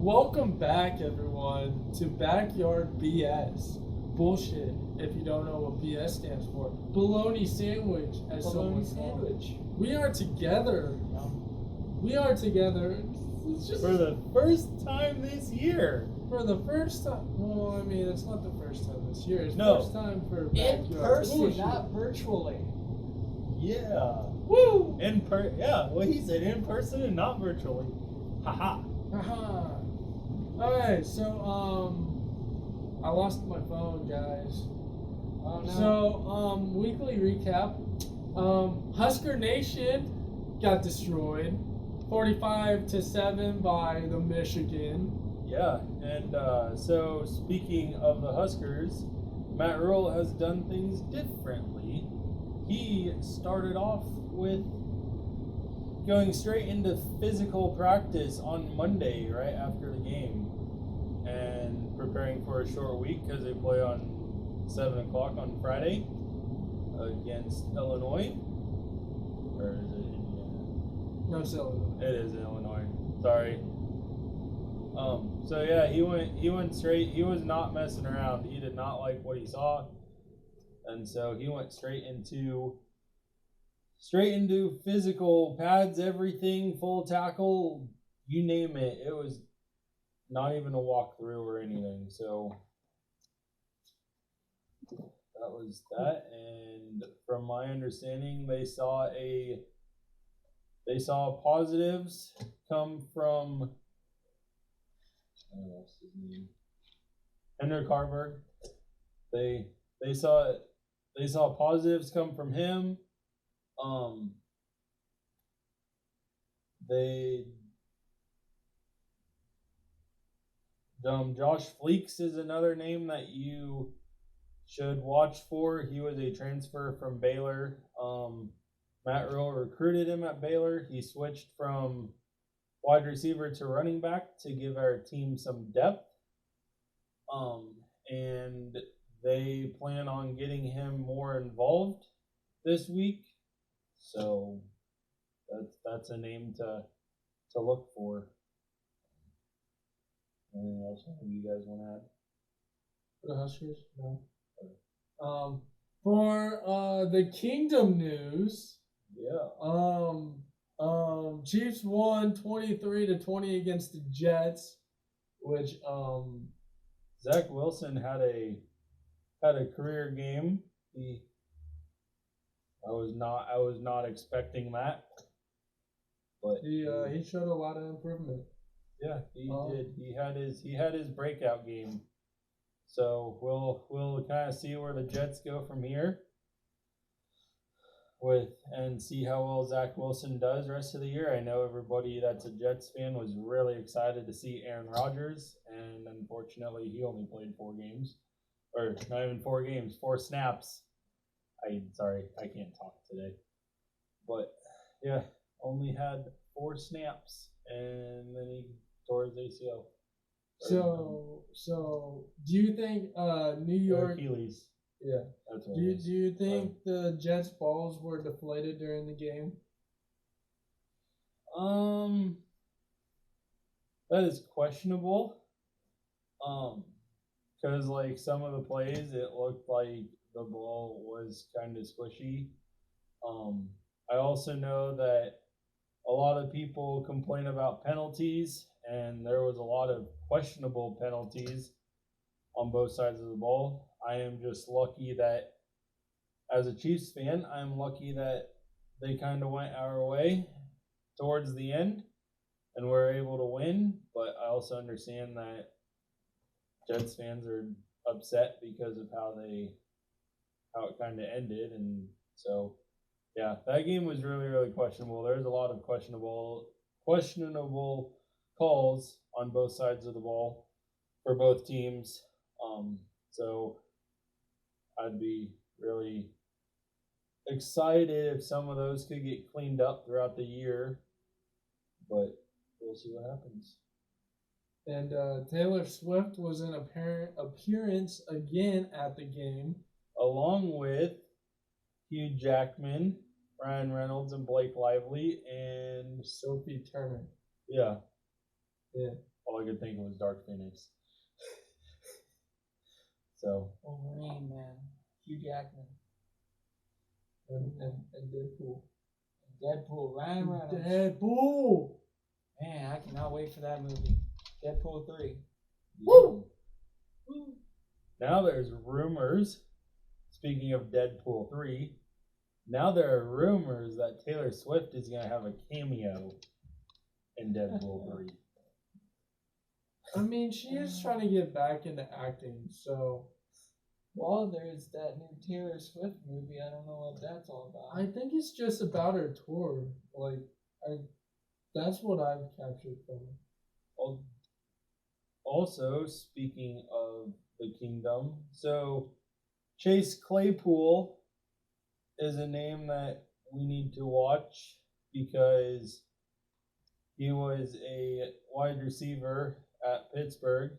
Welcome back, everyone, to Backyard BS. Bullshit, if you don't know what BS stands for. Bologna sandwich, as someone called it. We are together. We are together. It's just For the first time this year. for the first time. Well, I mean, it's not the first time this year. It's No. first time for In Backyard person, Bullshit. not virtually. Yeah. Woo! Yeah, well, he said in person and not virtually. Haha. Haha. Alright, so, I lost my phone, guys. Oh no. So, weekly recap. Husker Nation got destroyed, 45-7 by the Michigan. Yeah, and so speaking of the Huskers, Matt Rule has done things differently. He started off with going straight into physical practice on Monday, right after the game, and preparing for a short week because they play on 7 o'clock on Friday against Illinois. Or is it Indiana? No, it's Illinois. It is Illinois. Sorry. So yeah, he went straight. He was not messing around. He did not like what he saw, and so he went straight into physical pads, everything, full tackle, you name it. It was not even a walkthrough or anything. So that was that. And from my understanding, they saw positives come from what's his name? Henrik Harburg. They saw positives come from him. Josh Fleeks is another name that you should watch for. He was a transfer from Baylor. Matt Rule recruited him at Baylor. He switched from wide receiver to running back to give our team some depth. And they plan on getting him more involved this week. So that's a name to look for. Anything else you guys want to add? For the Huskers? No. For the Kingdom news, Yeah. Chiefs won 23-20 against the Jets, which Zach Wilson had a career game. I was not expecting that, but he showed a lot of improvement. yeah, he did. He had his breakout game. So we'll kind of see where the Jets go from here, and see how well Zach Wilson does rest of the year. I know everybody that's a Jets fan was really excited to see Aaron Rodgers, and unfortunately he only played 4 games, or not even 4 games, 4 snaps. I can't talk today, but yeah, only had 4 snaps, and then he tore his ACL. So do you think New York? Achilles. Yeah. That's what Do you think the Jets balls were deflated during the game? That is questionable. Because like some of the plays, it looked like the ball was kind of squishy. I also know that a lot of people complain about penalties, and there was a lot of questionable penalties on both sides of the ball. I am just lucky that, as a Chiefs fan, I'm lucky that they kind of went our way towards the end and we're able to win. But I also understand that Jets fans are upset because of how it kind of ended, and so yeah, that game was really, really questionable. There's a lot of questionable calls on both sides of the ball for both teams. So I'd be really excited if some of those could get cleaned up throughout the year, but we'll see what happens. And Taylor Swift was in appearance again at the game, along with Hugh Jackman, Ryan Reynolds, and Blake Lively, and Sophie Turner. Yeah. Yeah. all I could think of was Dark Phoenix. So Wolverine, man. Hugh Jackman. And Deadpool. Deadpool. Ryan Reynolds. Deadpool. Man, I cannot wait for that movie. Deadpool 3. Woo! Woo. now there's rumors. Speaking of Deadpool 3, now there are rumors that Taylor Swift is gonna have a cameo in Deadpool 3. I mean, she is trying to get back into acting, so Well, there's that new Taylor Swift movie. I don't know what that's all about. I think it's just about her tour. Like, that's what I've captured from it. Also, speaking of the kingdom, so Chase Claypool is a name that we need to watch because he was a wide receiver at Pittsburgh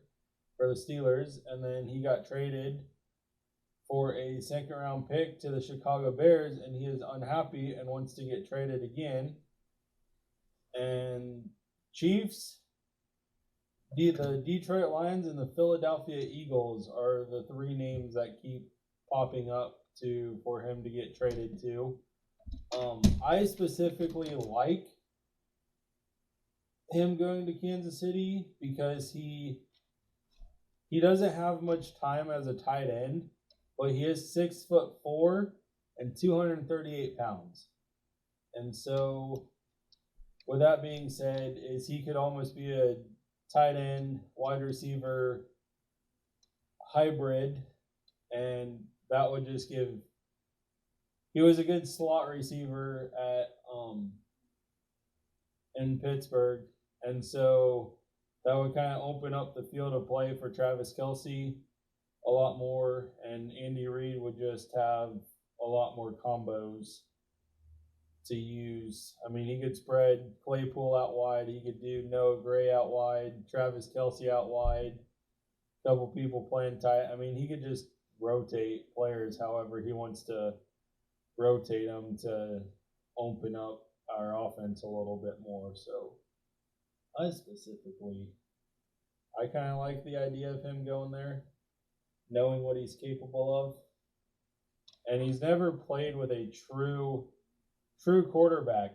for the Steelers, and then he got traded for a second round pick to the Chicago Bears, and he is unhappy and wants to get traded again. And Chiefs, the Detroit Lions, and the Philadelphia Eagles are the three names that keep popping up for him to get traded to. I specifically like him going to Kansas City because he doesn't have much time as a tight end, but he is 6'4" and 238 pounds. And so, with that being said, is he could almost be a tight end, wide receiver hybrid, and that would just give. He was a good slot receiver at in Pittsburgh, and so that would kind of open up the field of play for Travis Kelce a lot more, and Andy Reid would just have a lot more combos to use. I mean, he could spread Claypool out wide. He could do Noah Gray out wide, Travis Kelce out wide, a couple people playing tight. I mean, he could just rotate players however he wants to rotate them to open up our offense a little bit more. So, I kind of like the idea of him going there, knowing what he's capable of. And he's never played with a true quarterback.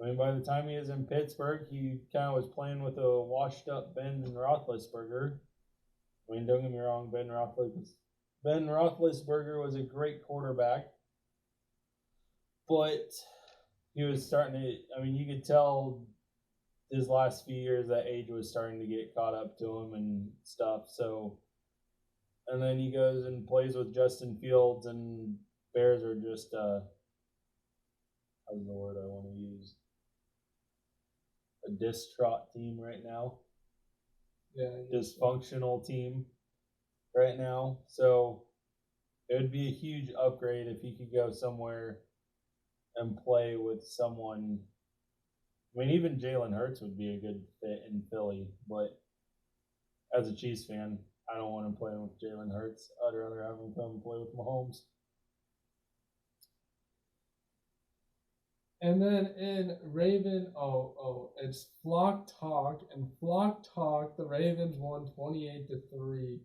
I mean, by the time he was in Pittsburgh, he kind of was playing with a washed-up Ben Roethlisberger. I mean, don't get me wrong, Ben Roethlisberger was a great quarterback, but he was starting to. I mean, you could tell his last few years that age was starting to get caught up to him and stuff. So, and then he goes and plays with Justin Fields, and Bears are just how's the word I want to use? A distraught team right now. Yeah. Dysfunctional team right now. So it would be a huge upgrade if he could go somewhere and play with someone. I mean, even Jalen Hurts would be a good fit in Philly, but as a Chiefs fan, I don't want him playing with Jalen Hurts. I'd rather have him come play with Mahomes. And then in it's Flock Talk, and Flock Talk, the Ravens won 28-3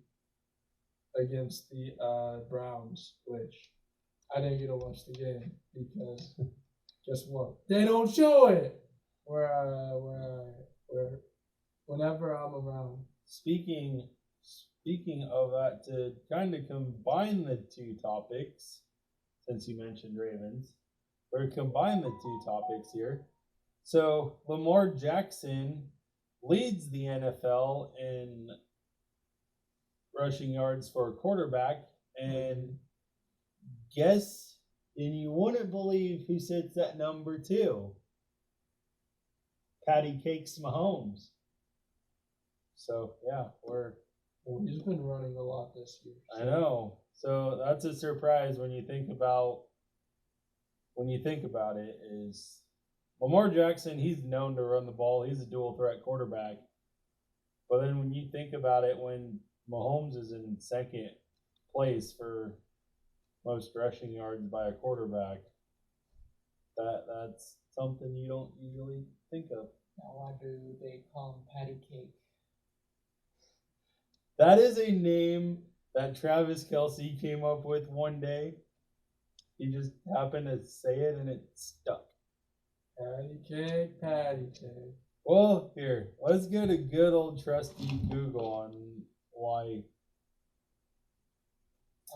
against the Browns, which I didn't get to watch the game because guess what? They don't show it whenever I'm around. Speaking of that, to kind of combine the two topics, since you mentioned Ravens, or combine the two topics here. So Lamar Jackson leads the NFL in rushing yards for a quarterback, and you wouldn't believe who sits at number 2. Patty Cakes Mahomes. So yeah, he's been running a lot this year. So. I know. So that's a surprise when you think about it. Is Lamar Jackson? He's known to run the ball. He's a dual threat quarterback. But then when you think about it, when Mahomes is in second place for most rushing yards by a quarterback, that's something you don't usually think of. Now, why do they call him Patty Cake? That is a name that Travis Kelsey came up with one day. He just happened to say it and it stuck. Patty cake, patty cake. Well, here, let's go to good old trusty Google on why.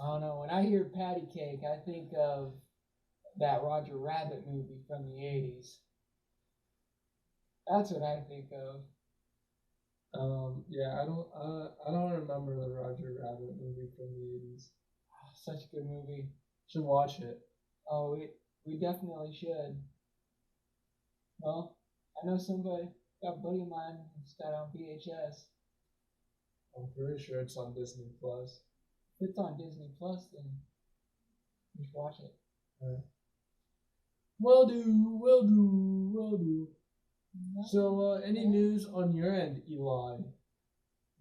I don't know. When I hear Patty Cake, I think of that Roger Rabbit movie from the 80s. That's what I think of. Yeah, I don't remember the Roger Rabbit movie from the 80s. Such a good movie. Should watch it. Oh, we definitely should. Well, I know somebody, got a buddy of mine who's got it on VHS. I'm pretty sure it's on Disney Plus. If it's on Disney Plus, then you should watch it. Will do. So, any news on your end, Eli?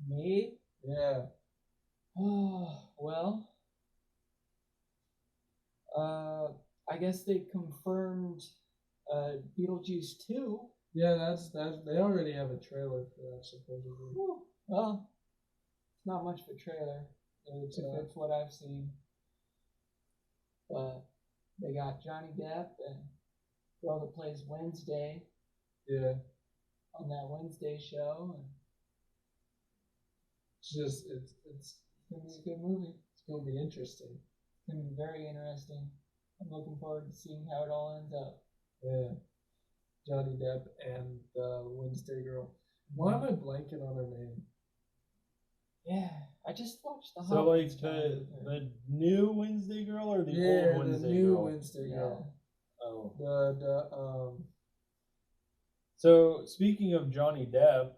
Me? Yeah. Oh, well, I guess they confirmed Beetlejuice 2. Yeah, that's they already have a trailer for that supposedly. Well, it's not much of a trailer. It's what I've seen. But they got Johnny Depp and girl that plays Wednesday. Yeah. On that Wednesday show. And it's gonna be a good movie. It's gonna be interesting. It's gonna be very interesting. I'm looking forward to seeing how it all ends up. Yeah. Johnny Depp and the Wednesday girl. Why am I blanking on her name? Yeah, I just watched the. So like the new Wednesday girl or the old Wednesday the new girl? Wednesday girl. Oh. So speaking of Johnny Depp,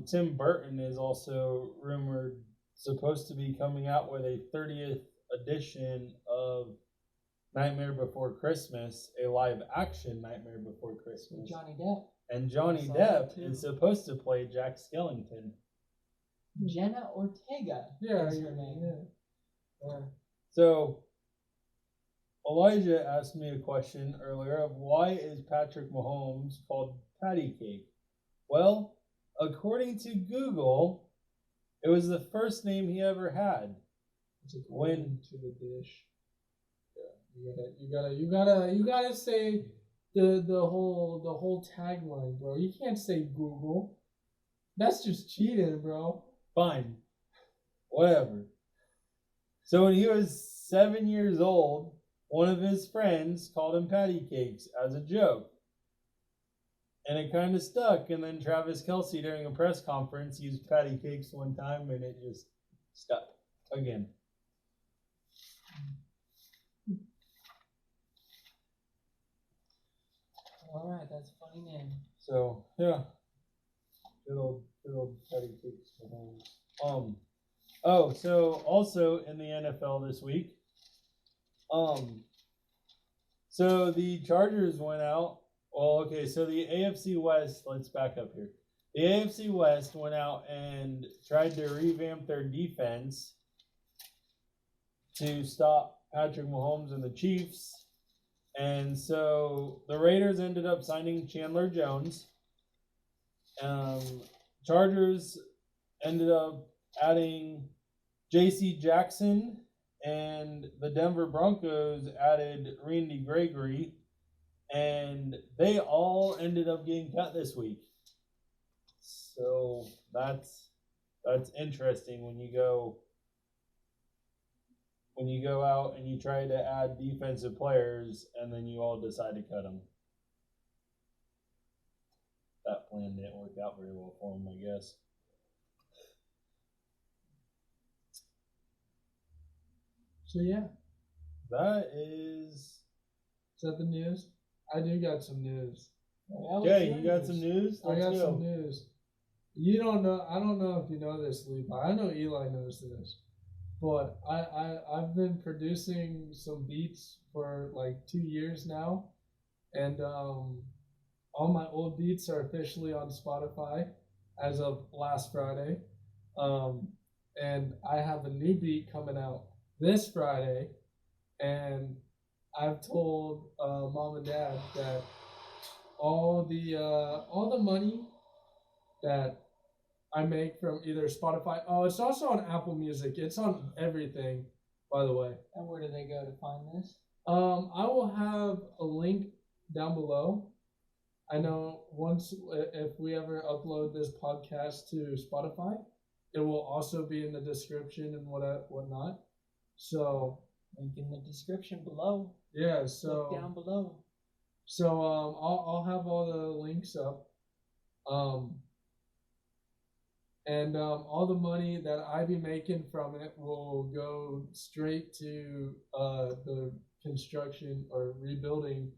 Tim Burton is also rumored supposed to be coming out with a 30th edition of Nightmare Before Christmas, a live action Nightmare Before Christmas. Johnny Depp. And Johnny Depp is supposed to play Jack Skellington. Jenna Ortega. Yeah, is her name. Yeah. So Elijah asked me a question earlier of why is Patrick Mahomes called Patty Cake? Well, according to Google, it was the first name he ever had. When to the dish. Yeah, you gotta say the whole tagline, bro. You can't say Google. That's just cheating, bro. Fine. Whatever. So when he was 7 years old, one of his friends called him patty cakes as a joke. And it kind of stuck. And then Travis Kelsey, during a press conference, used patty cakes one time and it just stuck again. Alright, that's a funny name. So, yeah. Good old patty cakes for home. Oh, so also in the NFL this week, so the Chargers went out. Well, okay, so the AFC West, let's back up here. The AFC West went out and tried to revamp their defense to stop Patrick Mahomes and the Chiefs. And so the Raiders ended up signing Chandler Jones. Chargers ended up adding J.C. Jackson, and the Denver Broncos added Randy Gregory, and they all ended up getting cut this week. So that's interesting when you go out and you try to add defensive players, and then you all decide to cut them. That plan didn't work out very well for him, I guess. So yeah, Is that the news? I do got some news. Okay, you got some news? I got some news. You don't know. I don't know if you know this, Levi. I know Eli knows this, but I've been producing some beats for like 2 years now, and all my old beats are officially on Spotify as of last Friday. And I have a new beat coming out this Friday, and I've told mom and dad that all the money that I make from either Spotify. Oh, it's also on Apple Music. It's on everything, by the way. And where do they go to find this? I will have a link down below. I know once if we ever upload this podcast to Spotify, it will also be in the description and whatnot. So Link in the description below. yeah, so Look down below. So I'll have all the links up. And all the money that I be making from it will go straight to the construction or rebuilding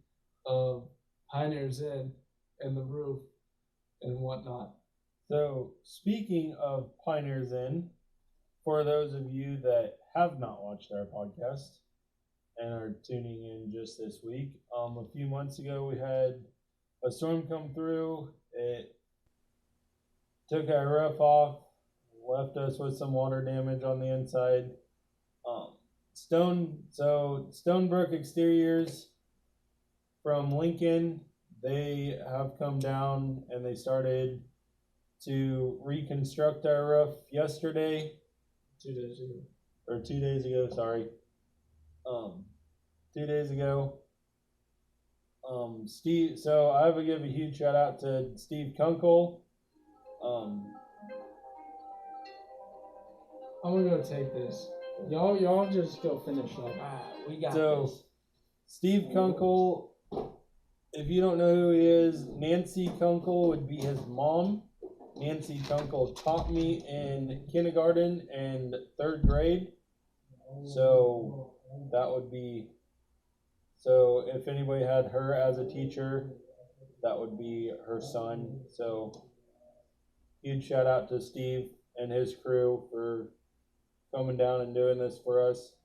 of Pioneers Inn and the roof and whatnot. So, speaking of Pioneers Inn, for those of you that have not watched our podcast and are tuning in just this week, a few months ago we had a storm come through. It took our roof off, left us with some water damage on the inside. Stonebrook Exteriors from Lincoln, they have come down and they started to reconstruct our roof yesterday. 2 days ago. Or 2 days ago, sorry. 2 days ago. Steve, so I would give a huge shout out to Steve Kunkel. I'm gonna go take this. Y'all just go finish up. We got So, this. Steve Kunkel, if you don't know who he is, Nancy Kunkel would be his mom. Nancy Kunkel taught me in kindergarten and third grade. So that would be, so if anybody had her as a teacher, that would be her son. So huge shout out to Steve and his crew for coming down and doing this for us.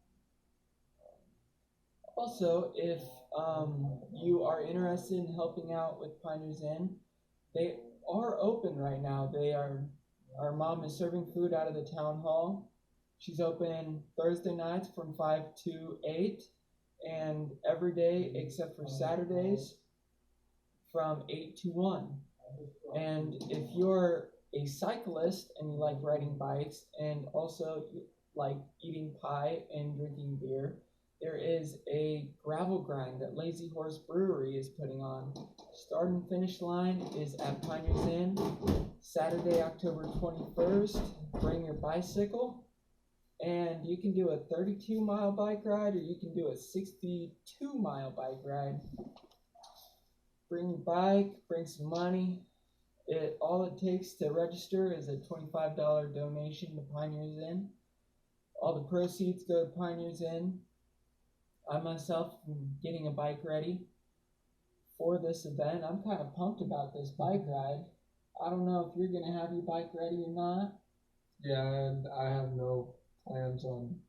Also, if you are interested in helping out with Pioneers Inn, they are open right now. Our mom is serving food out of the town hall. She's open Thursday nights from 5 to 8, and every day except for Saturdays from 8 to 1. And if you're a cyclist and you like riding bikes and also you like eating pie and drinking beer, there is a gravel grind that Lazy Horse Brewery is putting on. Start and finish line is at Pioneers Inn, Saturday, October 21st. Bring your bicycle, and you can do a 32-mile bike ride or you can do a 62-mile bike ride. Bring your bike, bring some money. All it takes to register is a $25 donation to Pioneers Inn. All the proceeds go to Pioneers Inn. I myself am getting a bike ready for this event. I'm kind of pumped about this bike ride. I don't know if you're going to have your bike ready or not. Yeah, and I have no plans on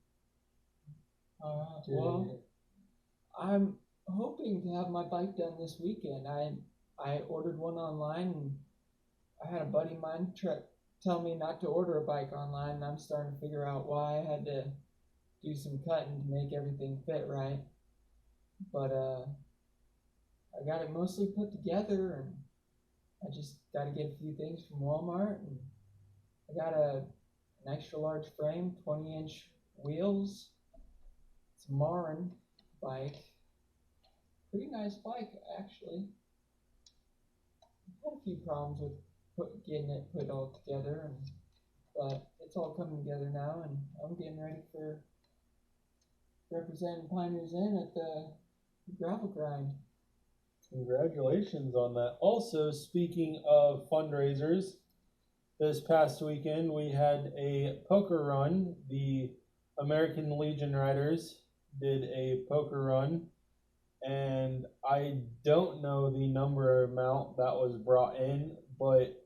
doing Well, it. I'm hoping to have my bike done this weekend. I ordered one online, and I had a buddy of mine tell me not to order a bike online, and I'm starting to figure out why. I had to do some cutting to make everything fit right. But I got it mostly put together, and I just got to get a few things from Walmart. And I got an extra large frame, 20-inch wheels. It's a Marin bike. Pretty nice bike, actually. Had a few problems with getting it put all together, but it's all coming together now, and I'm getting ready for representing Pioneers Inn at the gravel grind. Congratulations on that. Also, speaking of fundraisers, this past weekend we had a poker run. The American Legion Riders did a poker run, and I don't know the number amount that was brought in, but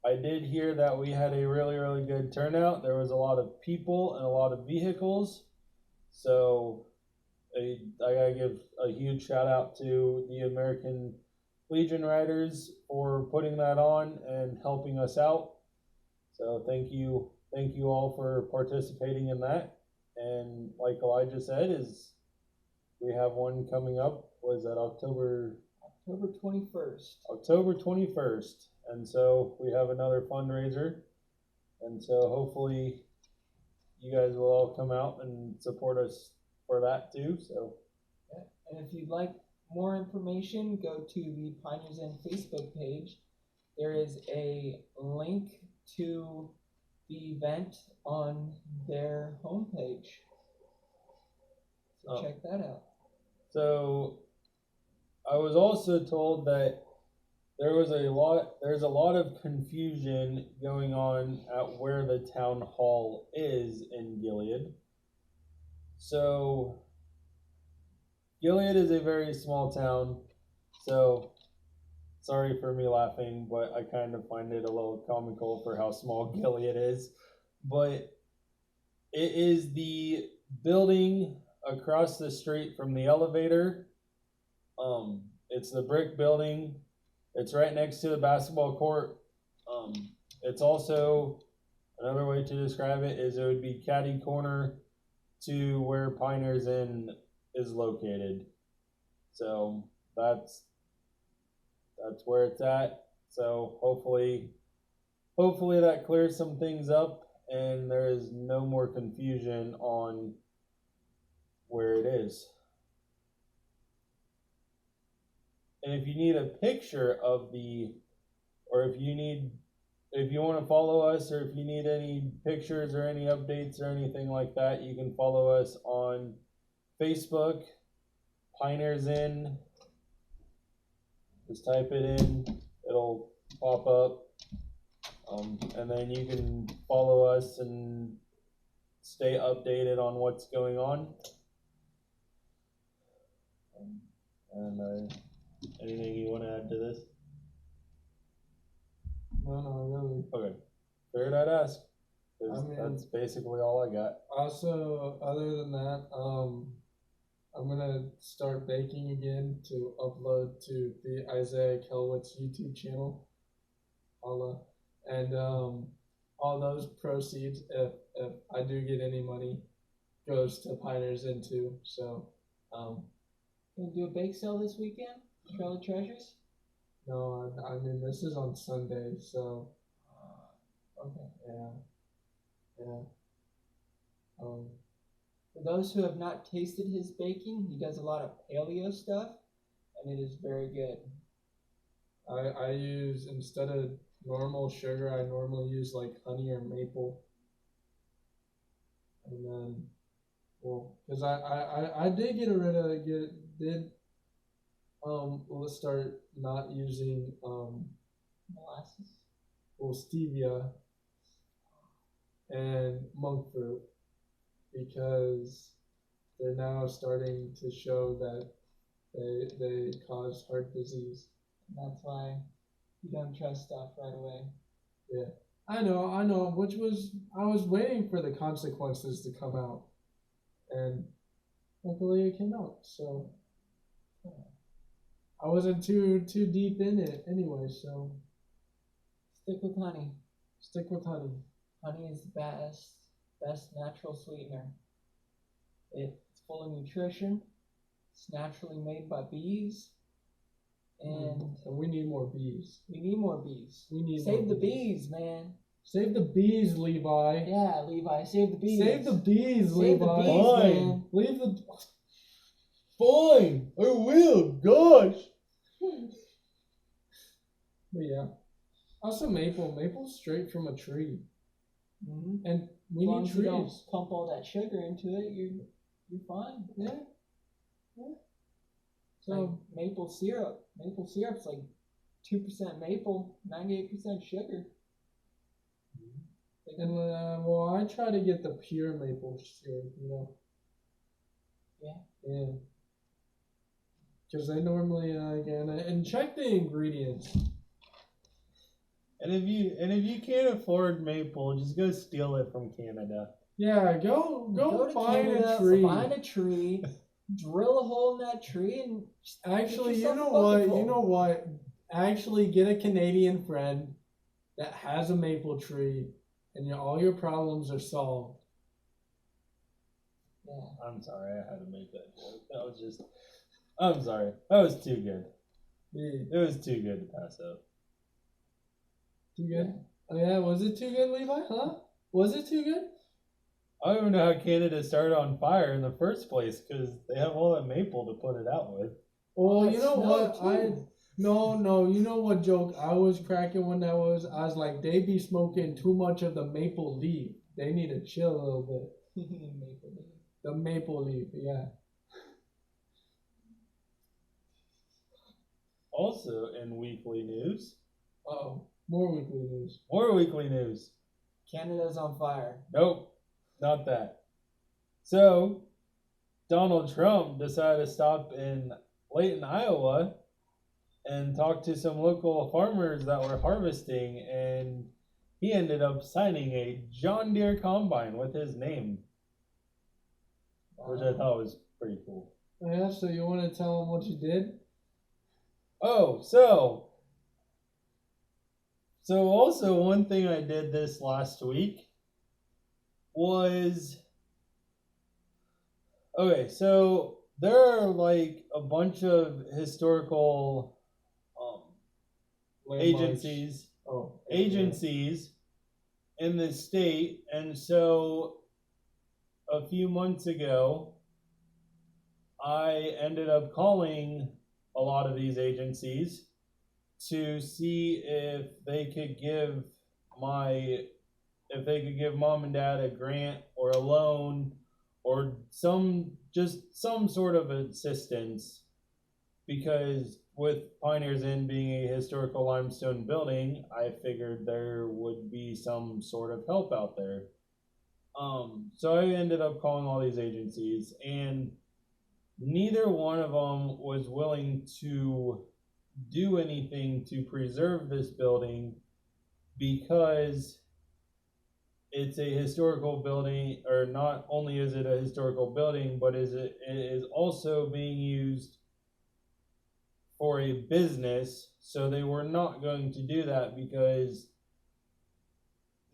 I did hear that we had a really, really good turnout. There was a lot of people and a lot of vehicles. So I gotta give a huge shout out to the American Legion Riders for putting that on and helping us out. So thank you all for participating in that. And like Elijah said, is we have one coming up. Was that October October 21st. October 21st. And so we have another fundraiser. And so hopefully you guys will all come out and support us for that too. So, And if you'd like more information, go to the Pioneers Inn Facebook page. There is a link to the event on their homepage. So check that out. So I was also told that there's a lot of confusion going on at where the town hall is in Gilead. So Gilead is a very small town, so sorry for me laughing, but I kind of find it a little comical for how small Gilead is. But it is the building across the street from the elevator. It's the brick building. It's right next to the basketball court. It's also, another way to describe it is it would be catty corner to where Pioneers Inn is located. So that's where it's at. So hopefully that clears some things up and there is no more confusion on where it is. And if you need a picture of or if you want to follow us, or if you need any pictures or any updates or anything like that, you can follow us on Facebook, Pioneers Inn. Just type it in, it'll pop up. And then you can follow us and stay updated on what's going on. Anything you want to add to this? No, really. Okay. Figured I'd ask. I mean, That's basically all I got. Also, other than that, I'm gonna start baking again to upload to the Isaiah Kelwitz YouTube channel. And all those proceeds, if I do get any money, goes to Pioneers Inn too. So, Gonna do a bake sale this weekend? Trail of Treasures? no, I mean this is on Sunday, so Okay. yeah. For those who have not tasted his baking, he does a lot of paleo stuff, and it is very good. I use, instead of normal sugar, I normally use like honey or maple. And then, well, because I did let's start not using Molasses. stevia and monk fruit, because they're now starting to show that they cause heart disease. And that's why you don't trust stuff right away. Yeah, I know. I was waiting for the consequences to come out, and luckily it came out. So I wasn't too deep in it anyway. So Stick with honey. stick with honey. Honey is the best natural sweetener. It's full of nutrition. It's naturally made by bees. And we need more bees. we need more bees. We need Save more the bees, man. Save the bees, Levi. Yeah, Levi, save the bees. Save the bees, Save Levi. the bees, Fine. man. Leave the. Fine, I will. Gosh. But yeah. Also maple. Maple's straight from a tree, Mm-hmm. and we As long need as you don't trees. pump all that sugar into it, you're fine. Yeah. So like maple syrup. Maple syrup's like 2% maple, 98% sugar. And well, I try to get the pure maple syrup, Yeah. Yeah. Because they normally again, and check the ingredients. And if you can't afford maple, just go steal it from Canada. Yeah, go to find Canada, a tree. Find a tree, drill a hole in that tree, and Actually, get you yourself know a bucket what? You full. know what? Actually, get a Canadian friend that has a maple tree, and all your problems are solved. Yeah. I'm sorry, I had to make that joke. I'm sorry. That was too good. Yeah. It was too good to pass up. Too good? Oh yeah, was it too good, Levi? Huh? Was it too good? I don't even know how Canada started on fire in the first place because they have all that maple to put it out with. Well, Oh, you know it what? smelled No, you know what joke I was cracking when that was? I was like, they be smoking too much of the maple leaf. They need to chill a little bit. Maple leaf. The maple leaf, yeah. Also in weekly news, Oh, more weekly news. more weekly news. Canada's on fire. Nope, not that. So, Donald Trump decided to stop in Layton, Iowa, and talk to some local farmers that were harvesting, and he ended up signing a John Deere combine with his name, which I thought was pretty cool. Yeah, so you want to tell them what you did? Oh, so also one thing I did this last week was okay, so there are like a bunch of historical Landmarks. agencies Oh, agencies in the state, and so a few months ago I ended up calling a lot of these agencies to see if they could give mom and dad a grant or a loan or some sort of assistance, because with Pioneers Inn being a historical limestone building, I figured there would be some sort of help out there. So I ended up calling all these agencies, and neither one of them was willing to do anything to preserve this building because it's a historical building, or not only is it a historical building, but it is also being used for a business. So they were not going to do that, because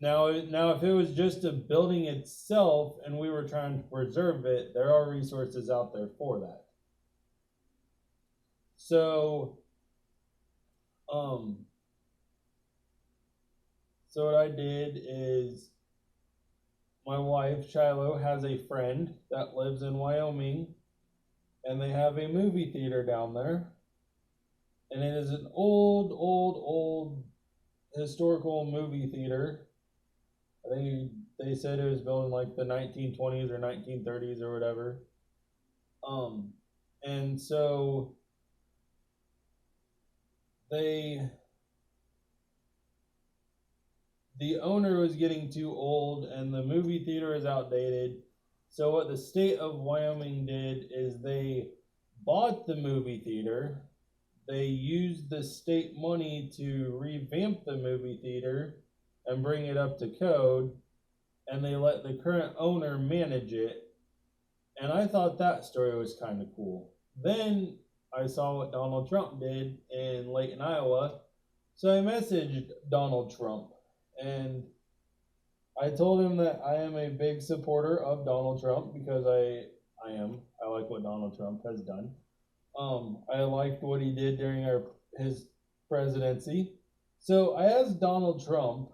now if it was just a building itself and we were trying to preserve it, there are resources out there for that. So so what I did is, my wife Shiloh has a friend that lives in Wyoming, and they have a movie theater down there, and it is an old historical movie theater. I think they said it was built in like the 1920s or 1930s or whatever. And so the owner was getting too old and the movie theater is outdated. So what the state of Wyoming did is they bought the movie theater. They used the state money to revamp the movie theater and bring it up to code, and they let the current owner manage it. And I thought that story was kind of cool. Then I saw what Donald Trump did in Layton, Iowa. So I messaged Donald Trump, and I told him that I am a big supporter of Donald Trump, because I am. I like what Donald Trump has done. I liked what he did during his presidency. So I asked Donald Trump,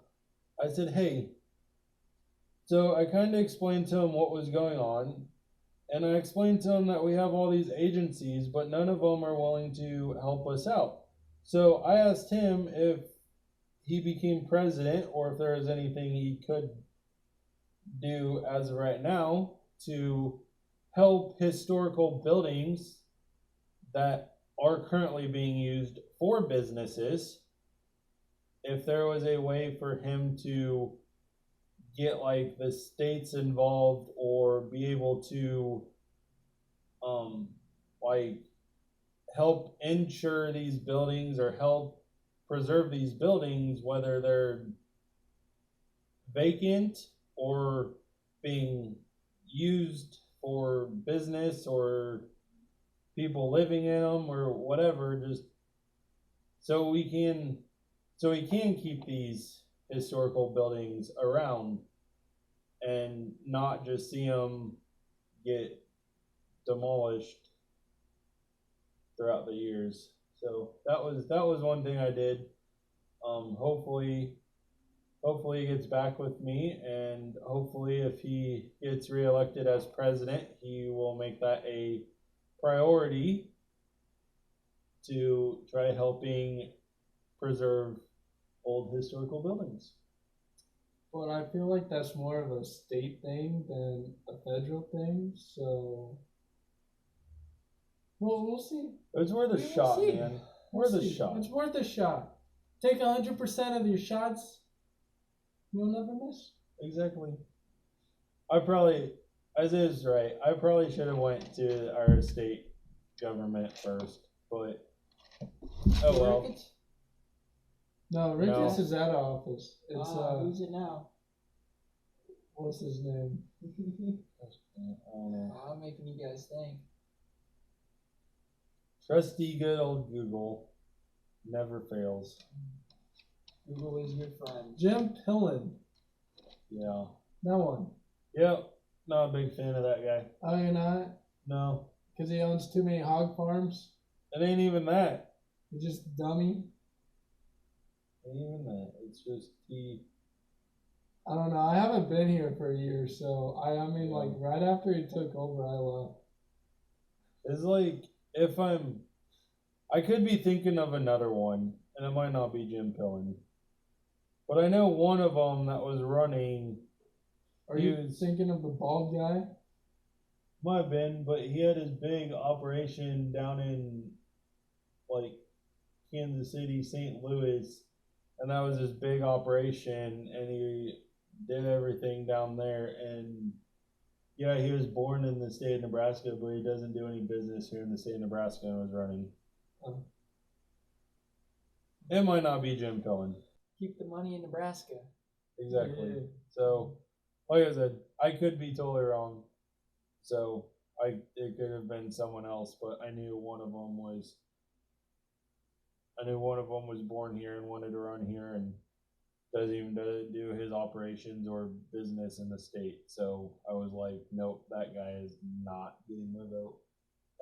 I said, hey, so I kind of explained to him what was going on, and I explained to him that we have all these agencies, but none of them are willing to help us out. So I asked him if he became president, or if there was anything he could do as of right now to help historical buildings that are currently being used for businesses, if there was a way for him to get like the states involved, or be able to like help insure these buildings or help preserve these buildings, whether they're vacant or being used for business or people living in them or whatever, just so we can keep these historical buildings around and not just see them get demolished throughout the years. So that was one thing I did. Hopefully he gets back with me, and hopefully if he gets reelected as president, he will make that a priority to try helping preserve old historical buildings. But I feel like that's more of a state thing than a federal thing, so well, we'll see. It's worth a We will shot, see. man. We'll Worth a see. shot. It's worth a shot. Take 100% of your shots, you'll never miss. Exactly. Isaiah is right. I probably should have went to our state government first, but oh well. Ricketts? No, Ricketts No. is out of office. It's Who's it now? what's his name? I don't know. I'm making you guys think. Trusty good old Google never fails. Google is your friend. Jim Pillen. Yeah. That one. Yep. Not a big fan of that guy. Oh, you're not? No. Because he owns too many hog farms? It ain't even that. He's just dummy? Ain't even that. It's just he. I don't know. I haven't been here for a year, so I mean, like, right after he took over, I left. It's like I could be thinking of another one, and it might not be Jim Pillen, but I know one of them that was running. Are you thinking of the bald guy? Might have been, but he had his big operation down in like Kansas City, St. Louis, and that was his big operation, and he did everything down there. And yeah, he was born in the state of Nebraska, but he doesn't do any business here in the state of Nebraska and was running. It might not be Jim Pillen. Keep the money in Nebraska. Exactly. Yeah. So, like I said, I could be totally wrong. So it could have been someone else, but I knew one of them was born here and wanted to run here and doesn't even do his operations or business in the state. So I was like, nope, that guy is not getting my vote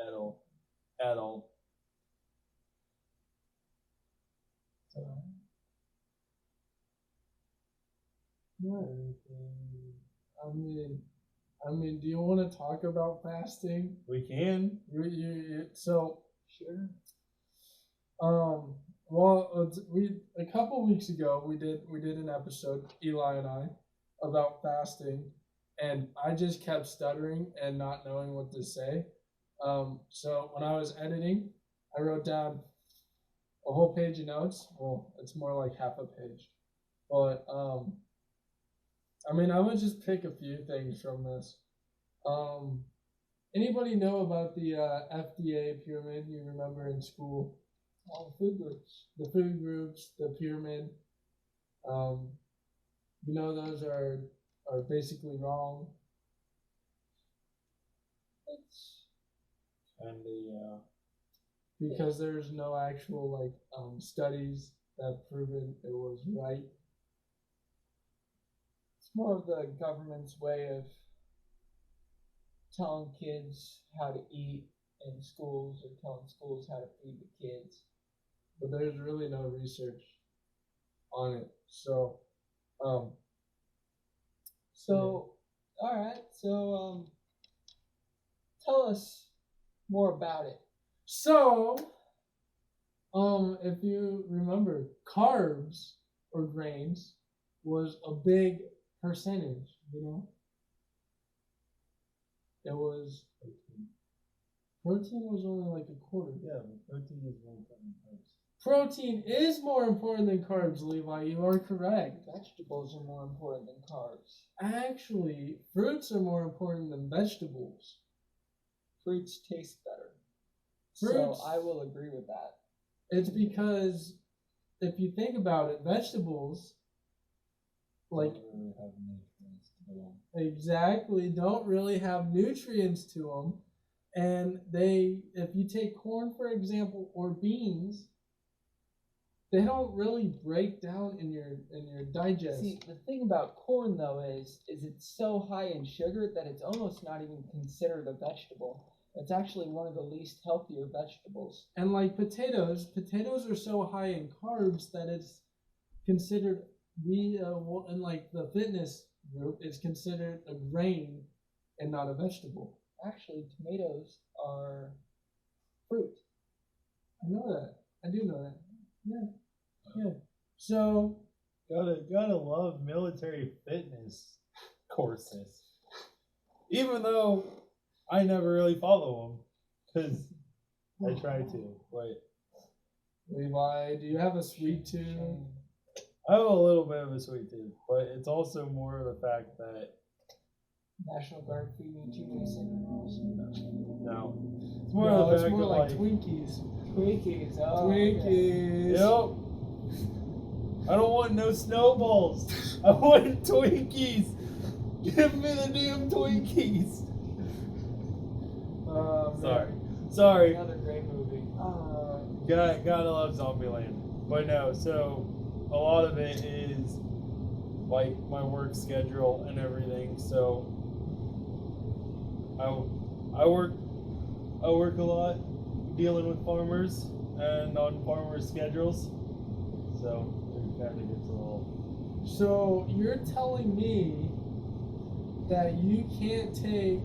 at all. At all. So, I mean, do you want to talk about fasting? we can. So Sure. well, a couple weeks ago we did an episode, Eli and I, about fasting, and I just kept stuttering and not knowing what to say. So when I was editing, I wrote down a whole page of notes. Well, it's more like half a page, but I mean, I'm gonna just pick a few things from this. Anybody know about the FDA pyramid? You remember in school? All the food groups. The food groups, the pyramid. You know, those are basically wrong. It's And Because there's no actual studies that have proven it was right. more of the government's way of telling kids how to eat in schools or telling schools how to feed the kids. But there's really no research on it. So, All right. So, tell us more about it. So, if you remember, carbs or grains was a big percentage, you know? It was, protein was only like a quarter. yeah, but protein is one thing. Protein is more important than carbs, Levi. You are correct. Vegetables are more important than carbs. Actually, fruits are more important than vegetables. Fruits taste better. Fruits- So I will agree with that. It's because if you think about it, vegetables, like, Don't really have nutrients to them. exactly, don't really have nutrients to them. And if you take corn, for example, or beans, they don't really break down in your digest. See, the thing about corn though is it's so high in sugar that it's almost not even considered a vegetable. It's actually one of the least healthier vegetables. And like potatoes are so high in carbs that it's considered in like the fitness group it's considered a grain and not a vegetable. Actually, tomatoes are fruit. I know that. I do know that. Yeah. So Gotta love military fitness courses. Even though I never really follow them, because I try to. But Levi, do you have a sweet tooth? I have a little bit of a sweet tooth, but it's also more of the fact that National Guard feed me chicken cinnamons. no, it's more No, of the it's fact more that like like Twinkies. Twinkies. Oh, Twinkies. yep. I don't want no snowballs. I want Twinkies. Give me the damn Twinkies. Sorry. Another great movie. Gotta love Zombieland. But no, so a lot of it is like my work schedule and everything. So I work a lot dealing with farmers and on farmers' schedules. So it kind of gets a little. So you're telling me that you can't take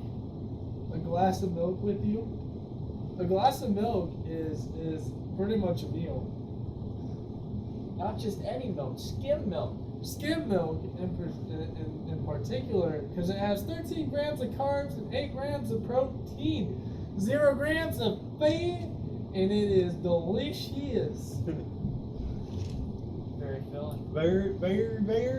a glass of milk with you? A glass of milk is pretty much a meal. Not just any milk, skim milk. Skim milk in particular, because it has 13 grams of carbs and 8 grams of protein, 0 grams of fat, and it is delicious. Very filling. Very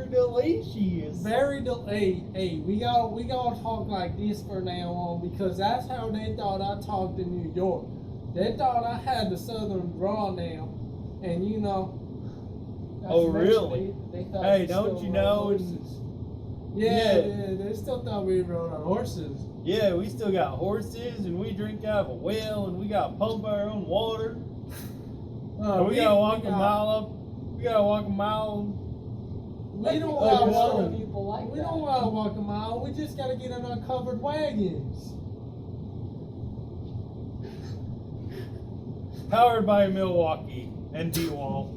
delicious. Hey, we gotta talk like this from now on, because that's how they thought I talked in New York. They thought I had the southern drawl now, and you know. Oh, really? They thought Hey, we don't still you rode know? horses. Yeah, they still thought we rode on horses. Yeah, we still got horses, and we drink out of a well, and we got to pump our own water. And we gotta walk a mile up. We gotta walk a mile. We don't Like, want a lot of to people like We that. don't want to walk a mile. We just gotta get in our covered wagons. Powered by Milwaukee and D-Wall.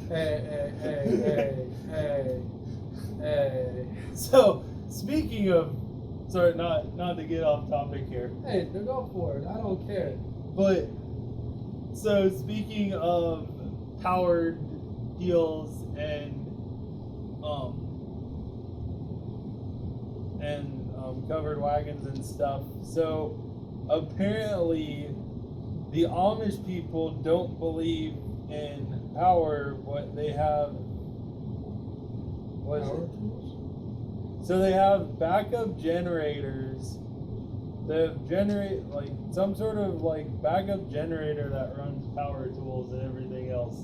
Hey. So, speaking of, sorry, not to get off topic here, Hey, go for it. I don't care. but so speaking of powered deals and covered wagons and stuff. So apparently, the Amish people don't believe in power, but they have. What is it? So they have backup generators. They generate like some sort of like backup generator that runs power tools and everything else.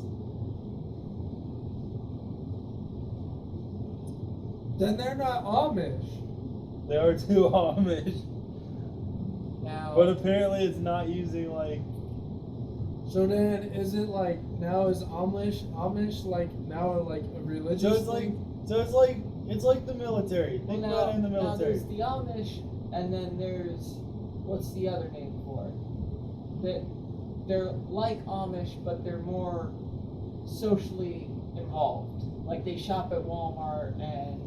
Then they're not Amish. They are too Amish, Now, but apparently it's not using like. So then, is it like now is Amish like now like a religious? It's like the military. Think about it in the now military. there's the Amish, and then there's what's the other name for it? They're like Amish, but they're more socially involved. Like they shop at Walmart and.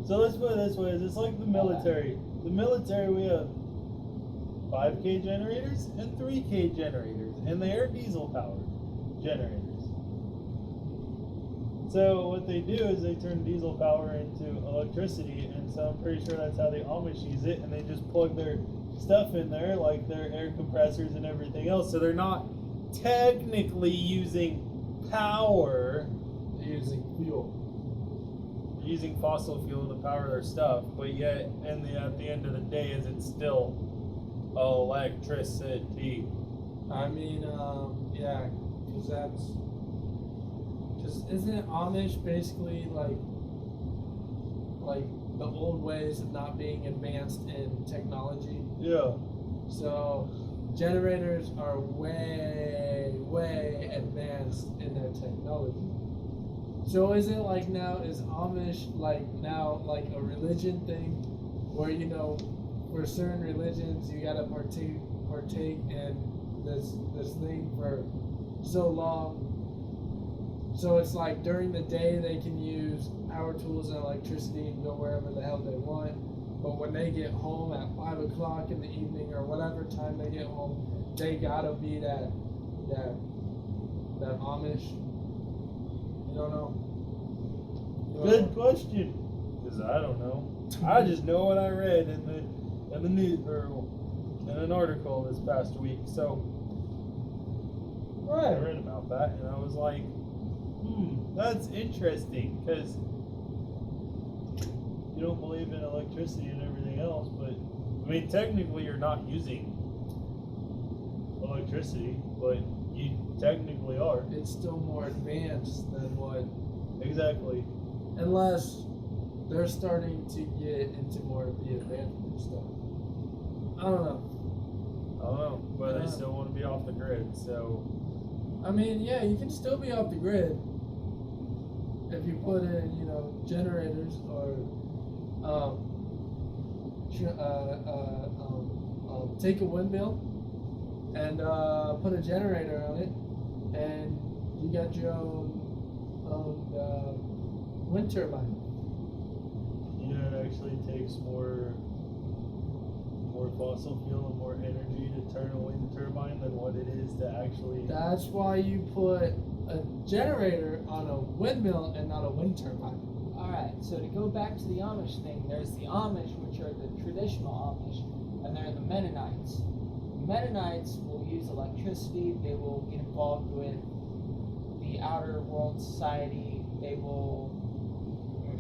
So let's put it this way: it's like the military. The military, we have 5K generators and 3K generators, and they are diesel powered generators. So what they do is they turn diesel power into electricity, and so I'm pretty sure that's how the Amish use it, and they just plug their stuff in there, like their air compressors and everything else. So they're not technically using power. They're using fuel. They're using fossil fuel to power their stuff, but yet, at the end of the day, is it still electricity? I mean, yeah, because isn't Amish basically like the old ways of not being advanced in technology? Yeah. So generators are way advanced in their technology. So is it like now, is Amish like now like a religion thing where, you know, for certain religions, you gotta partake in this thing for so long. So it's like during the day they can use power tools and electricity and go wherever the hell they want. But when they get home at 5 o'clock in the evening or whatever time they get home, they gotta be that Amish. You don't know? Good question. Because I don't know. I just know what I read in the news or in an article this past week. So I read about that and I was like, that's interesting because you don't believe in electricity and everything else, but I mean technically you're not using electricity, but you technically are. It's still more advanced than what. Exactly. Unless they're starting to get into more of the advanced stuff. I don't know. But they still want to be off the grid, so. I mean, yeah, you can still be off the grid if you put in, generators or take a windmill and put a generator on it, and you got your own wind turbine. It actually takes more fossil fuel and more energy to turn a wind turbine than what it is to actually. That's why you put a generator on a windmill and not a wind turbine. Alright, so to go back to the Amish thing, there's the Amish, which are the traditional Amish, and there are the Mennonites. The Mennonites will use electricity, they will get involved with the outer world society, they will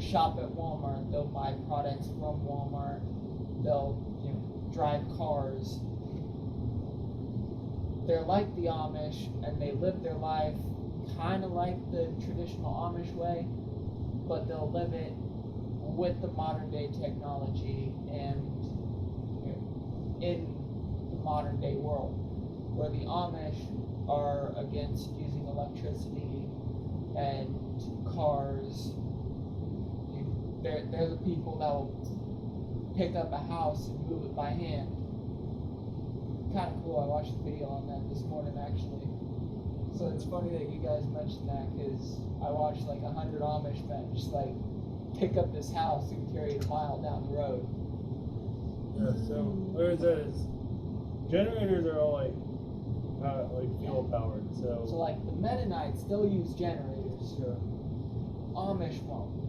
shop at Walmart, they'll buy products from Walmart, they'll drive cars. They're like the Amish, and they live their life kind of like the traditional Amish way, but they'll live it with the modern day technology and in the modern day world, where the Amish are against using electricity and cars. They're the people that will pick up a house and move it by hand. Kind of cool. I watched a video on that this morning, actually. So it's funny that you guys mentioned that, because I watched like 100 Amish men just like pick up this house and carry it a mile down the road. Yeah. So where is that? Generators are all like fuel powered. So like the Mennonites, they'll use generators. Yeah. Amish won't.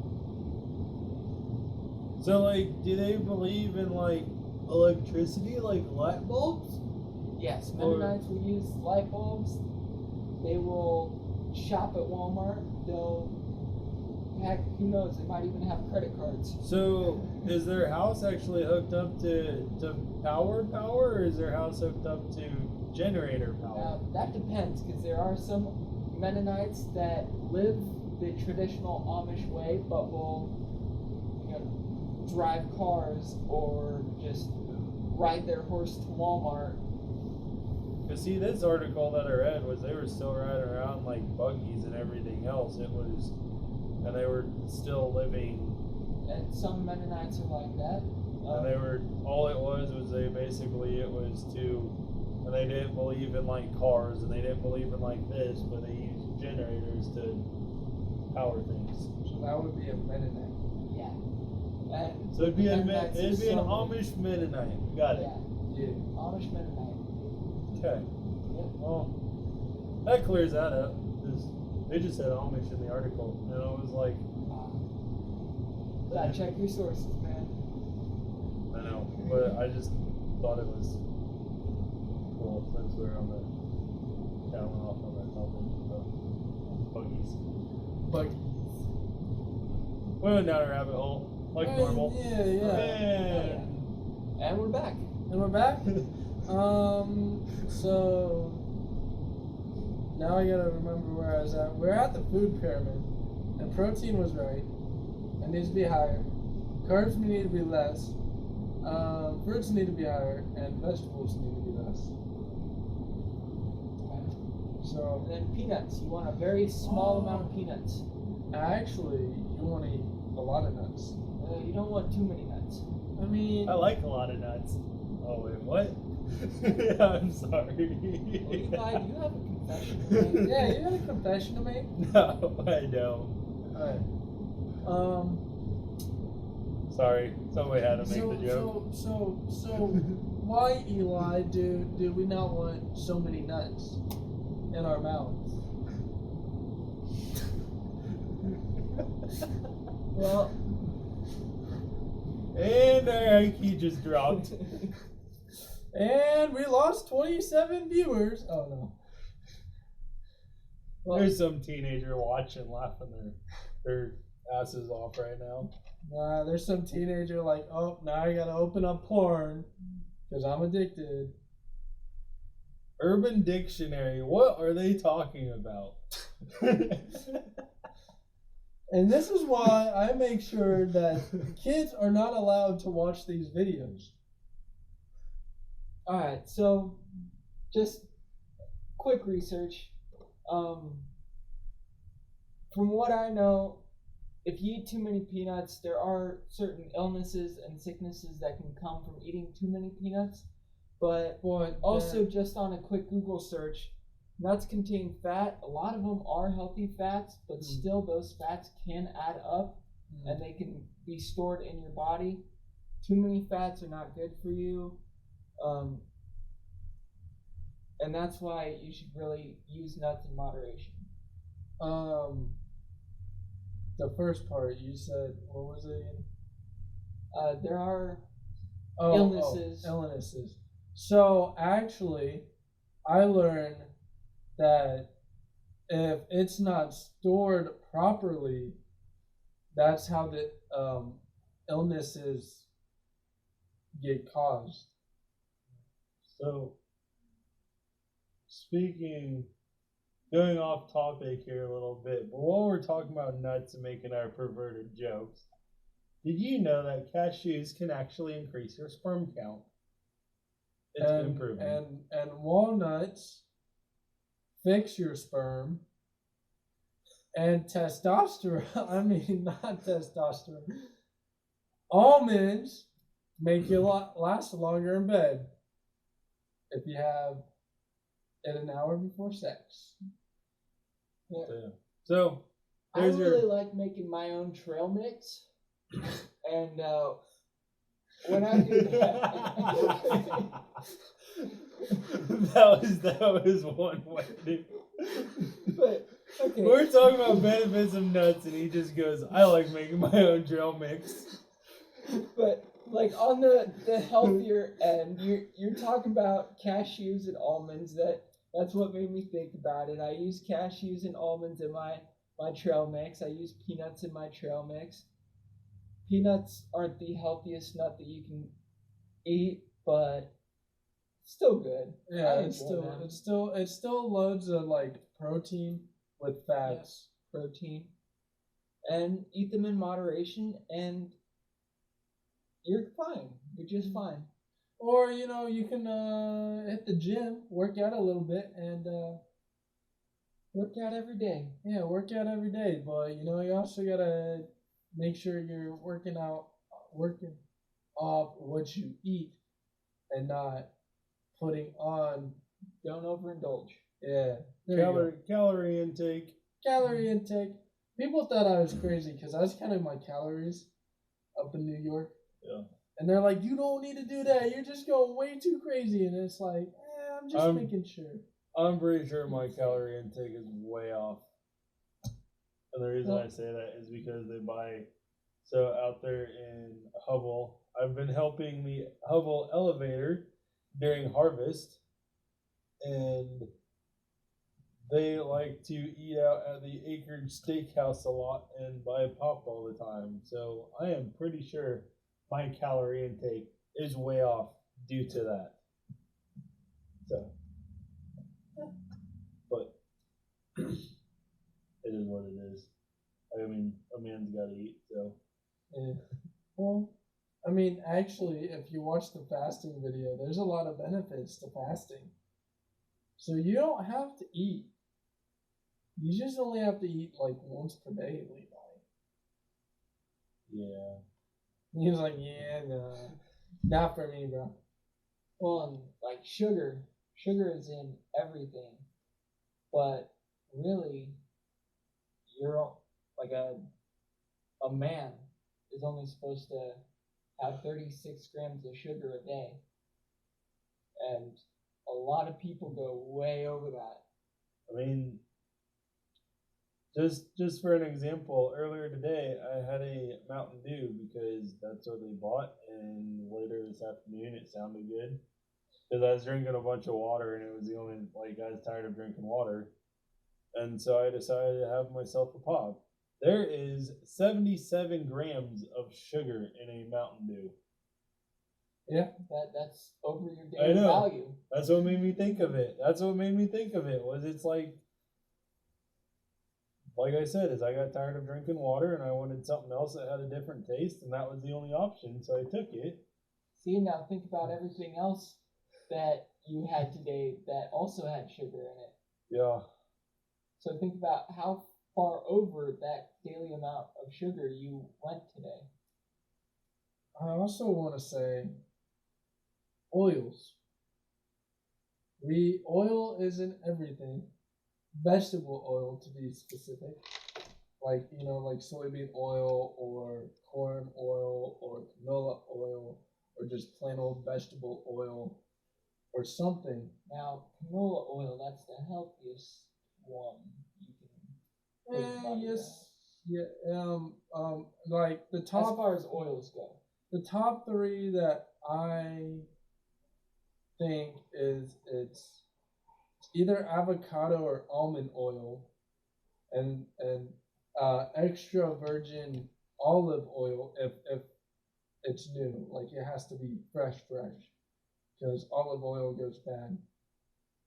So do they believe in electricity, like light bulbs? Yes, Mennonites will use light bulbs. They will shop at Walmart. Heck, who knows? They might even have credit cards. So is their house actually hooked up to power, or is their house hooked up to generator power? Now that depends, because there are some Mennonites that live the traditional Amish way, but will drive cars or just ride their horse to Walmart. Cause see, this article that I read was they were still riding around like buggies and everything else. And they were still living. And some Mennonites are like that. And they were, all it was they basically, and they didn't believe in cars, and they didn't believe in this, but they used generators to power things. So that would be a Mennonite. Yeah. And so it'd be an Mennonites Amish Mennonite. Got it. Yeah. Amish Mennonite. Okay. Yep. Well, that clears that up. They just said Amish in the article, and I was like, gotta check your sources, man. I know, but I just thought it was cool since we're on the down and off on that topic. Buggies. We went down a rabbit hole, like normal. Yeah. And we're back. So now I gotta remember where I was at. We're at the food pyramid, and protein was right. It needs to be higher. Carbs need to be less. Fruits need to be higher, and vegetables need to be less. So and then peanuts. You want a very small amount of peanuts. actually, you want to eat a lot of nuts. You don't want too many nuts. I mean, I like a lot of nuts. Oh wait, what? I'm sorry. Levi, do you have a confession to make? yeah, you got a confession to make? No, I don't. Alright. Sorry, somebody had to make the joke. So, why, Eli, do we not want so many nuts in our mouths? Well, And he just dropped. And we lost 27 viewers. Oh no. well, There's some teenager watching, laughing their asses off right now. Nah, there's some teenager like, oh, now I gotta open up porn because I'm addicted. Urban Dictionary, what are they talking about? And this is why I make sure that kids are not allowed to watch these videos. alright, so just quick research. From what I know, if you eat too many peanuts, there are certain illnesses and sicknesses that can come from eating too many peanuts. But also, just on a quick Google search, nuts contain fat. A lot of them are healthy fats, but still those fats can add up and they can be stored in your body. Too many fats are not good for you. And that's why you should really use nuts in moderation. The first part you said, what was it again? There are illnesses. So actually, I learned that if it's not stored properly, that's how the illnesses get caused. So, going off topic here a little bit, but while we're talking about nuts and making our perverted jokes, did you know that cashews can actually increase your sperm count? It's been proven. And walnuts fix your sperm. And testosterone, I mean, not testosterone. Almonds make you last longer in bed if you have it an hour before sex. Yeah. So, I really like making my own trail mix. And when I do that, that was one way to. But okay, We're talking about benefits of nuts, and he just goes, "I like making my own trail mix." But like on the healthier end, you're talking about cashews and almonds. That's what made me think about it. I use cashews and almonds in my trail mix. I use peanuts in my trail mix. Peanuts aren't the healthiest nut that you can eat, but still good. Yeah, it's still loads of like protein with fats. Yeah, protein. And eat them in moderation and you're fine. You're just fine. Or, you can hit the gym, work out a little bit, and work out every day. Yeah, work out every day. But, you also got to make sure you're working off what you eat and not putting on. Don't overindulge. Yeah. Calorie intake. Calorie intake. People thought I was crazy because I was counting my calories up in New York. Yeah. And they're like, you don't need to do that. You're just going way too crazy. And it's like, I'm just making sure. I'm pretty sure my calorie intake is way off. And the reason I say that is because they buy. So out there in Hubble, I've been helping the Hubble elevator during harvest. And they like to eat out at the Acreage Steakhouse a lot and buy pop all the time. So I am pretty sure my calorie intake is way off due to that. So, but it is what it is. I mean, a man's got to eat, so. Yeah. Well, I mean, actually, if you watch the fasting video, there's a lot of benefits to fasting. So you don't have to eat. You just only have to eat like once per day, Levi. Yeah. He was like, yeah, no, not for me, bro. Well, and like sugar is in everything, but really, you're like a man is only supposed to have 36 grams of sugar a day, and a lot of people go way over that. I mean, just for an example, earlier today I had a Mountain Dew because that's what they bought, and later this afternoon it sounded good because I was drinking a bunch of water and it was the only like I was tired of drinking water, and so I decided to have myself a pop. There is 77 grams of sugar in a Mountain Dew. Yeah, That's over your I daily know. value. That's what made me think of it. That's what made me think of it. Was it's like I said, is I got tired of drinking water and I wanted something else that had a different taste, and that was the only option, so I took it. See, now think about everything else that you had today that also had sugar in it. Yeah. So think about how far over that daily amount of sugar you went today. I also want to say oils. Oil is in everything. Vegetable oil, to be specific, like like soybean oil or corn oil or canola oil or just plain old vegetable oil or something. Now, canola oil, that's the healthiest one you can. Yes, yeah. Like the As top far as oils go, the top three that I think is it's either avocado or almond oil, and extra virgin olive oil if it's new. Like it has to be fresh, because olive oil goes bad.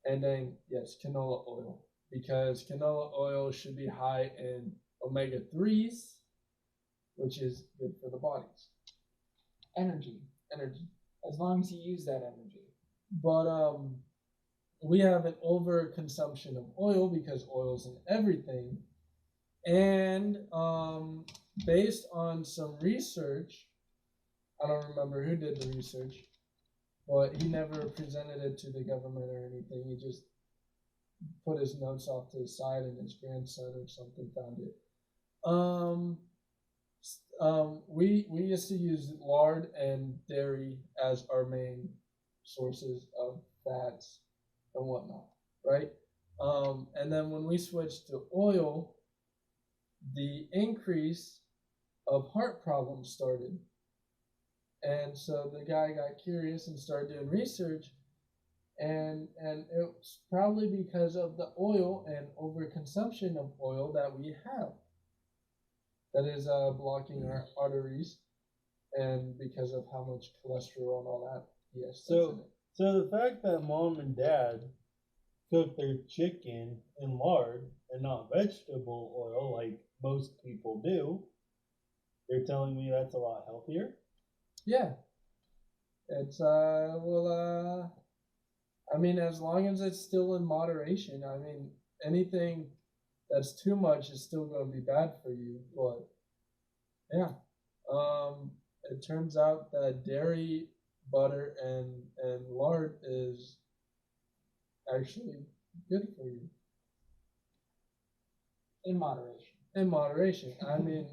And then yes, canola oil, because canola oil should be high in omega 3s, which is good for the bodies. energy, Energy. as long as you use that energy. But we have an overconsumption of oil because oil's in everything. And based on some research, I don't remember who did the research, but he never presented it to the government or anything. He just put his notes off to the side, and his grandson or something found it. We used to use lard and dairy as our main sources of fats and whatnot, right? And then when we switched to oil, the increase of heart problems started. And so the guy got curious and started doing research, and it's probably because of the oil and overconsumption of oil that we have that is blocking our arteries, and because of how much cholesterol and all that. Yes. So the fact that mom and dad cook their chicken in lard and not vegetable oil like most people do, you're telling me that's a lot healthier? Yeah. It's I mean, as long as it's still in moderation. I mean, anything that's too much is still going to be bad for you. But yeah, it turns out that dairy, butter, and lard is actually good for you In moderation. in moderation. I mean,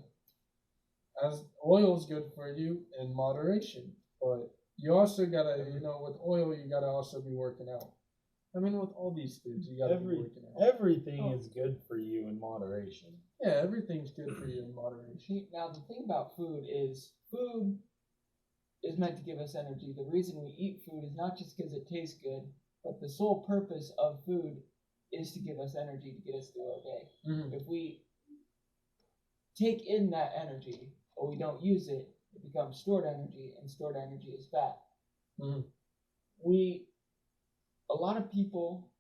as oil is good for you in moderation, but you also gotta, with oil, you gotta also be working out. I mean, with all these foods, you gotta be working out. Everything is good for you in moderation. Yeah, everything's good for you in moderation. Now, the thing about food is meant to give us energy. The reason we eat food is not just because it tastes good, but the sole purpose of food is to give us energy to get us through our day. Mm-hmm. If we take in that energy but we don't use it, it becomes stored energy, and stored energy is fat. Mm-hmm. A lot of people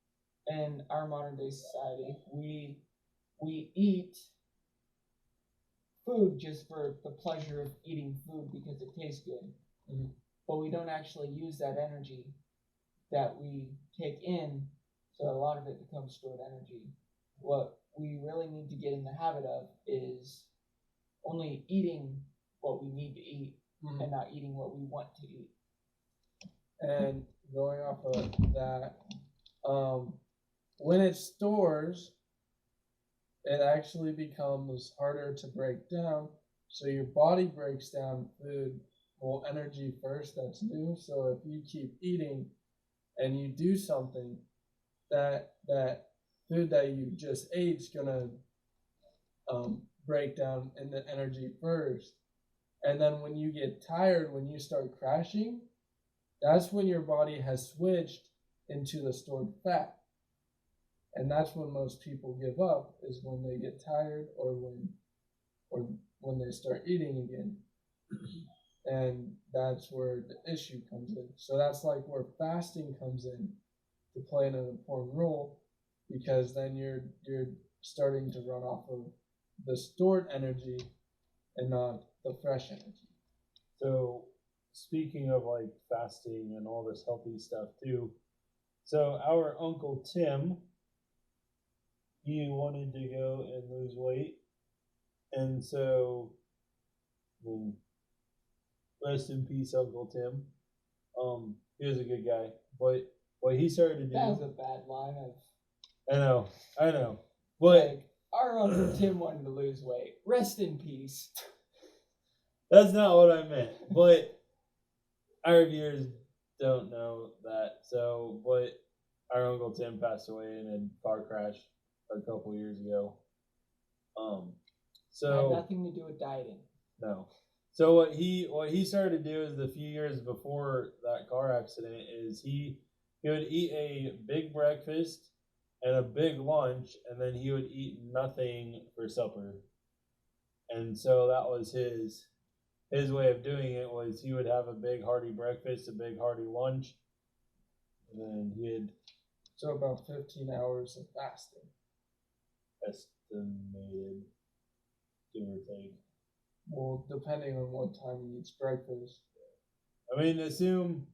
in our modern day society, we eat food just for the pleasure of eating food because it tastes good. Mm-hmm. But we don't actually use that energy that we take in, so a lot of it becomes stored energy. What we really need to get in the habit of is only eating what we need to eat and not eating what we want to eat. And going off of that, when it stores, it actually becomes harder to break down. So your body breaks down food, well, energy first, that's new. So if you keep eating and you do something, that food that you just ate is gonna break down into energy first. And then when you get tired, when you start crashing, that's when your body has switched into the stored fat. And that's when most people give up, is when they get tired or when they start eating again. And that's where the issue comes in. So that's like where fasting comes in to play an important role, because then you're starting to run off of the stored energy and not the fresh energy. So speaking of like fasting and all this healthy stuff too, so our Uncle Tim, he wanted to go and lose weight, and so rest in peace, Uncle Tim. He was a good guy, but what he started to do. That was a bad line of. I know, but like, our Uncle Tim wanted to lose weight. Rest in peace. that's not what I meant. But our viewers don't know that. So, but our Uncle Tim passed away in a car crash a couple years ago. So Had nothing to do with dieting. no. So what he started to do is, the few years before that car accident, is he would eat a big breakfast and a big lunch, and then he would eat nothing for supper. And so that was his way of doing it, was he would have a big hearty breakfast, a big hearty lunch, and then he'd So about 15 hours of fasting. estimated, give or take. Well, depending on what time he eats breakfast. I mean, assume.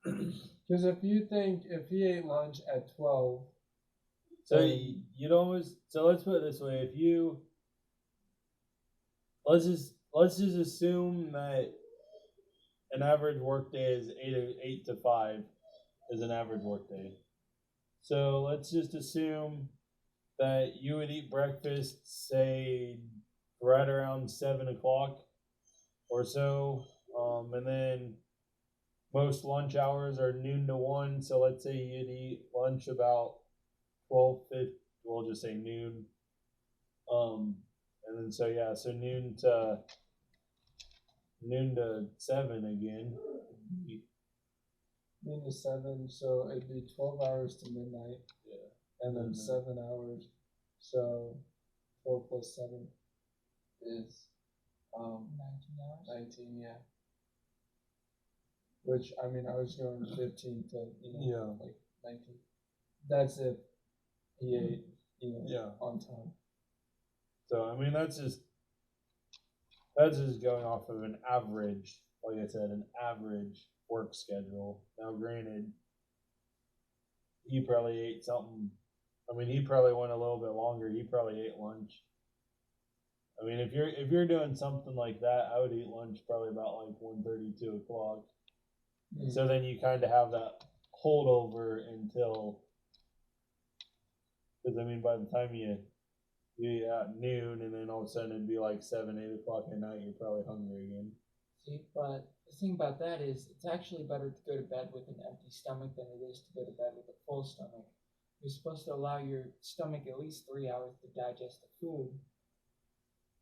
Because if he ate lunch at 12. So you'd almost. So let's put it this way: if you, let's just assume that an average workday is 8 to 5 is an average workday. So let's just assume that you would eat breakfast, say, right around 7 o'clock or so, and then most lunch hours are noon to 1. So let's say you'd eat lunch about 12:50. We'll just say noon. And then so noon to 7 again. Noon to 7, so it'd be 12 hours to midnight. Yeah. And then 7 hours. So 12 plus 7 is 19 hours? 19, yeah. Which, I mean, I was going 15 to, like 19. That's if he ate, on time. So I mean, that's just going off of an average, like I said, an average work schedule. Now, granted, he probably ate something. I mean, he probably went a little bit longer. He probably ate lunch. I mean, if you're doing something like that, I would eat lunch probably about like 1:30, 2 o'clock. Mm. So then you kind of have that holdover until, because I mean, by the time you eat at noon, and then all of a sudden it'd be like 7, 8 o'clock at night, you're probably hungry again. See, but the thing about that is, it's actually better to go to bed with an empty stomach than it is to go to bed with a full stomach. You're supposed to allow your stomach at least 3 hours to digest the food.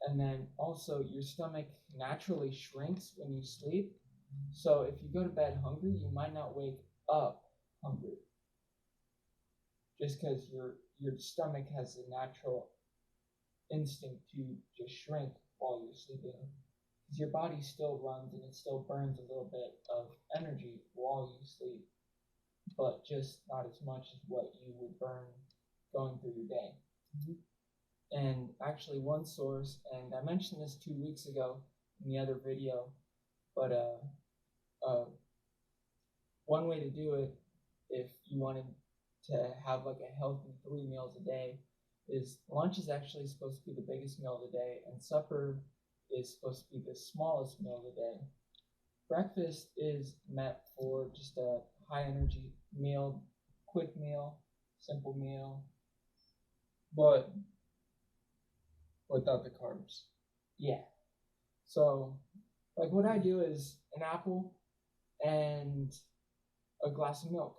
And then also, your stomach naturally shrinks when you sleep. So if you go to bed hungry, you might not wake up hungry. Just because your stomach has a natural instinct to just shrink while you're sleeping. Because your body still runs and it still burns a little bit of energy while you sleep, but just not as much as what you would burn going through your day. Mm-hmm. And actually, one source, and I mentioned this 2 weeks ago in the other video, but one way to do it, if you wanted to have like a healthy 3 meals a day, is lunch is actually supposed to be the biggest meal of the day, and supper is supposed to be the smallest meal of the day. Breakfast is meant for just a high energy meal, quick meal, simple meal. But without the carbs. Yeah. So, like what I do is an apple and a glass of milk.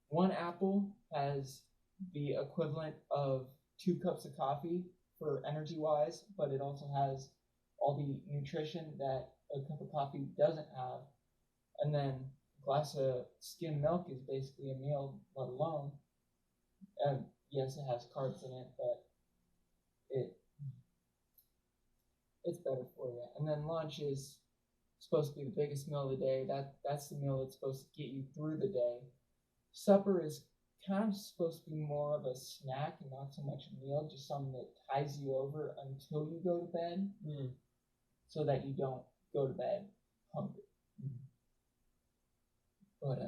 One apple has the equivalent of 2 cups of coffee for energy wise, but it also has all the nutrition that a cup of coffee doesn't have. And then a glass of skim milk is basically a meal, let alone. And yes, it has carbs in it, but it's better for you. And then lunch is supposed to be the biggest meal of the day. That's the meal that's supposed to get you through the day. Supper is kind of supposed to be more of a snack and not so much a meal, just something that ties you over until you go to bed, so that you don't go to bed hungry. But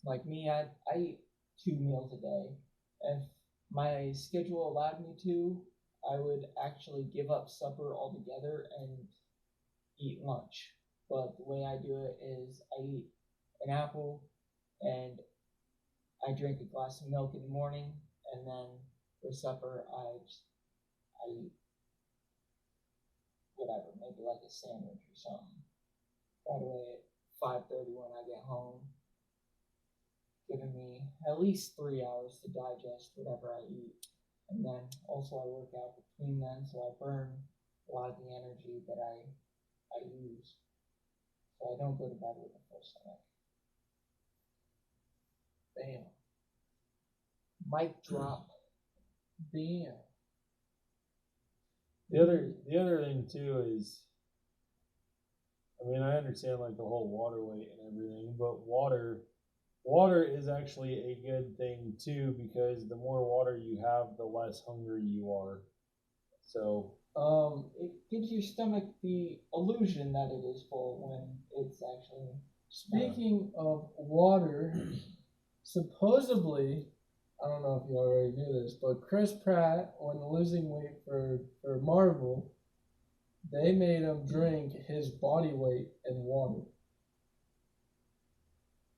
like me, I eat 2 meals a day. If my schedule allowed me to, I would actually give up supper altogether and eat lunch. But the way I do it is I eat an apple and I drink a glass of milk in the morning, and then for supper I eat whatever, maybe like a sandwich or something. That way at 5:30 when I get home, giving me at least 3 hours to digest whatever I eat. And then also I work out between then, so I burn a lot of the energy that I use. So I don't go to bed with a full stomach. Bam. Mic drop. Bam. The other thing too is, I mean, I understand like the whole water weight and everything, but water is actually a good thing too, because the more water you have, the less hungry you are. So it gives your stomach the illusion that it is full when it's actually. Speaking of water, supposedly, I don't know if you already knew this, but Chris Pratt, when losing weight for Marvel, they made him drink his body weight in water.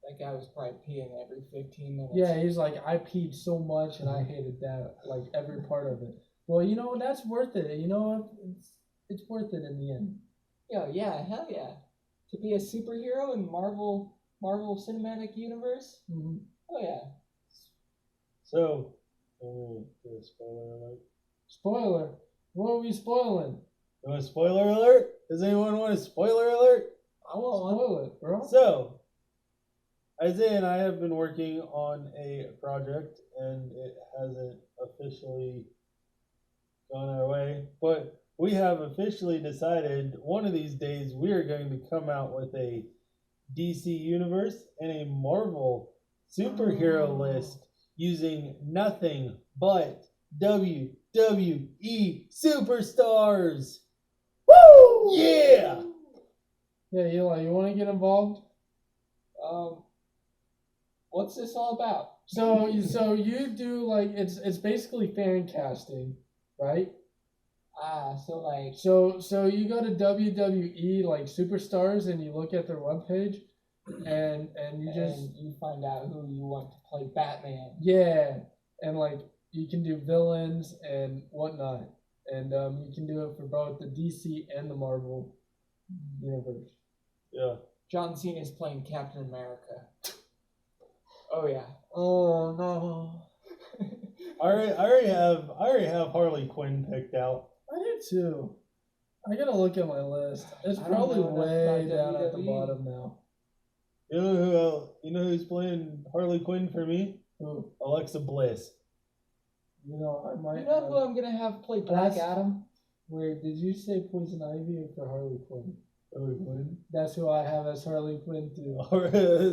That guy was probably peeing every 15 minutes. Yeah, he's like, I peed so much and I hated that, like every part of it. Well, you know, that's worth it. You know, it's worth it in the end. Yeah, hell yeah. To be a superhero in Marvel Cinematic Universe? Mm-hmm. Oh yeah. So, do a spoiler alert. Spoiler. What are we spoiling? You want a spoiler alert? Does anyone want a spoiler alert? I want spoil it, bro. So, Isaiah and I have been working on a project, and it hasn't officially gone our way, but we have officially decided one of these days we are going to come out with a DC Universe and a Marvel superhero list using nothing but WWE superstars. Woo! Yeah! Yeah, Eli, you want to get involved? What's this all about? So you do like it's basically fan casting, right? So like. So you go to WWE like superstars and you look at their webpage, and you find out who you want to play Batman. Yeah, and like you can do villains and whatnot, and you can do it for both the DC and the Marvel universe. Yeah. John Cena is playing Captain America. Oh yeah. Oh no. I already have Harley Quinn picked out. I did too. I gotta look at my list. It's I don't probably know enough way about down at the WWE. bottom now. You know who's playing Harley Quinn for me? Who? Alexa Bliss. You know, I might. You know who I'm gonna have play Black Adam? Wait, did you say Poison Ivy or for Harley Quinn? Harley Quinn. That's who I have as Harley Quinn too.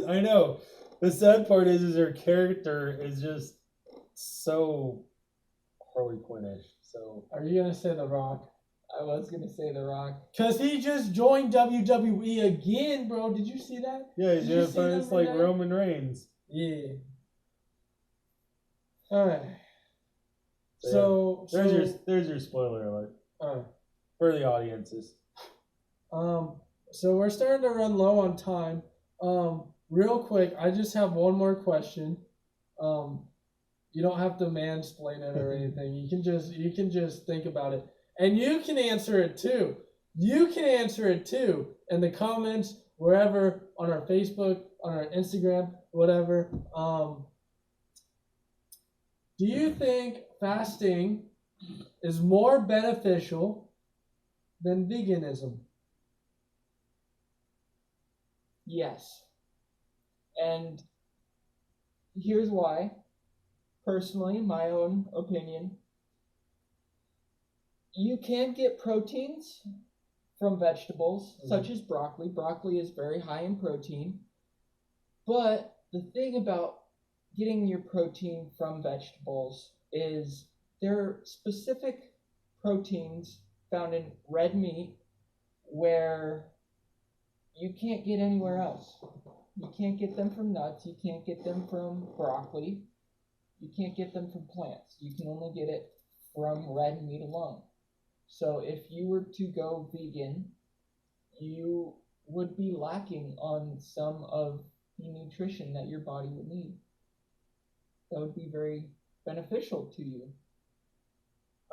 I know. The sad part is her character is just so Harley Quinn-ish. So. Are you gonna say The Rock? I was gonna say The Rock. Cause he just joined WWE again, bro. Did you see that? Yeah, he's Did you gonna see fight that us like today? Roman Reigns. Yeah. All right. There's your spoiler alert. for the audiences. So we're starting to run low on time. Real quick, I just have one more question. You don't have to mansplain it or anything. You can just think about it, and you can answer it too. You can answer it too in the comments, wherever, on our Facebook, on our Instagram, whatever. Do you think fasting is more beneficial than veganism? Yes. And here's why. Personally, my own opinion, you can get proteins from vegetables, such as broccoli. Broccoli is very high in protein. But the thing about getting your protein from vegetables is there are specific proteins found in red meat where you can't get anywhere else. You can't get them from nuts. You can't get them from broccoli. You can't get them from plants. You can only get it from red meat alone. So if you were to go vegan, you would be lacking on some of the nutrition that your body would need. That would be very beneficial to you.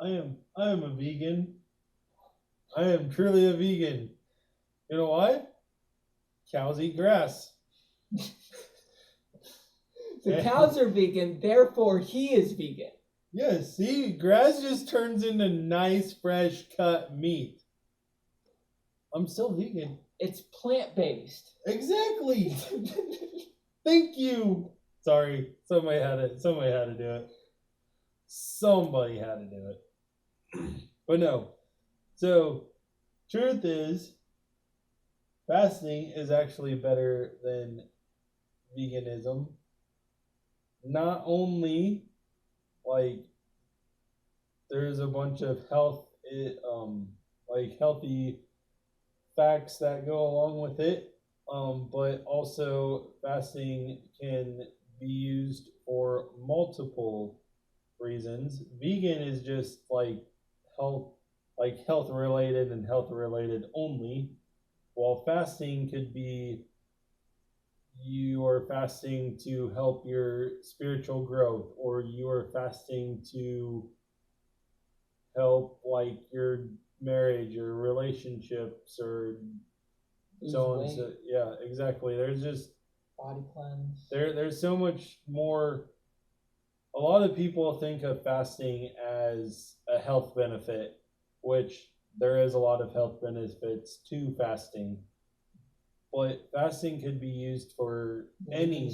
I am a vegan. I am truly a vegan. You know why? Cows eat grass. The cows are vegan, therefore he is vegan. Yes, see, grass just turns into nice, fresh cut meat. I'm still vegan. It's plant-based. Exactly. Thank you. Sorry, somebody had to do it. Somebody had to do it. But no. So, truth is, fasting is actually better than veganism. Not only, like, there's a bunch of healthy facts that go along with it, but also fasting can be used for multiple reasons. Vegan is just health related and health related only, while fasting could be you are fasting to help your spiritual growth, or you are fasting to help like your marriage or relationships or so on. So yeah, exactly. There's just body cleanse. There's so much more. A lot of people think of fasting as a health benefit, which there is a lot of health benefits to fasting. But fasting could be used for any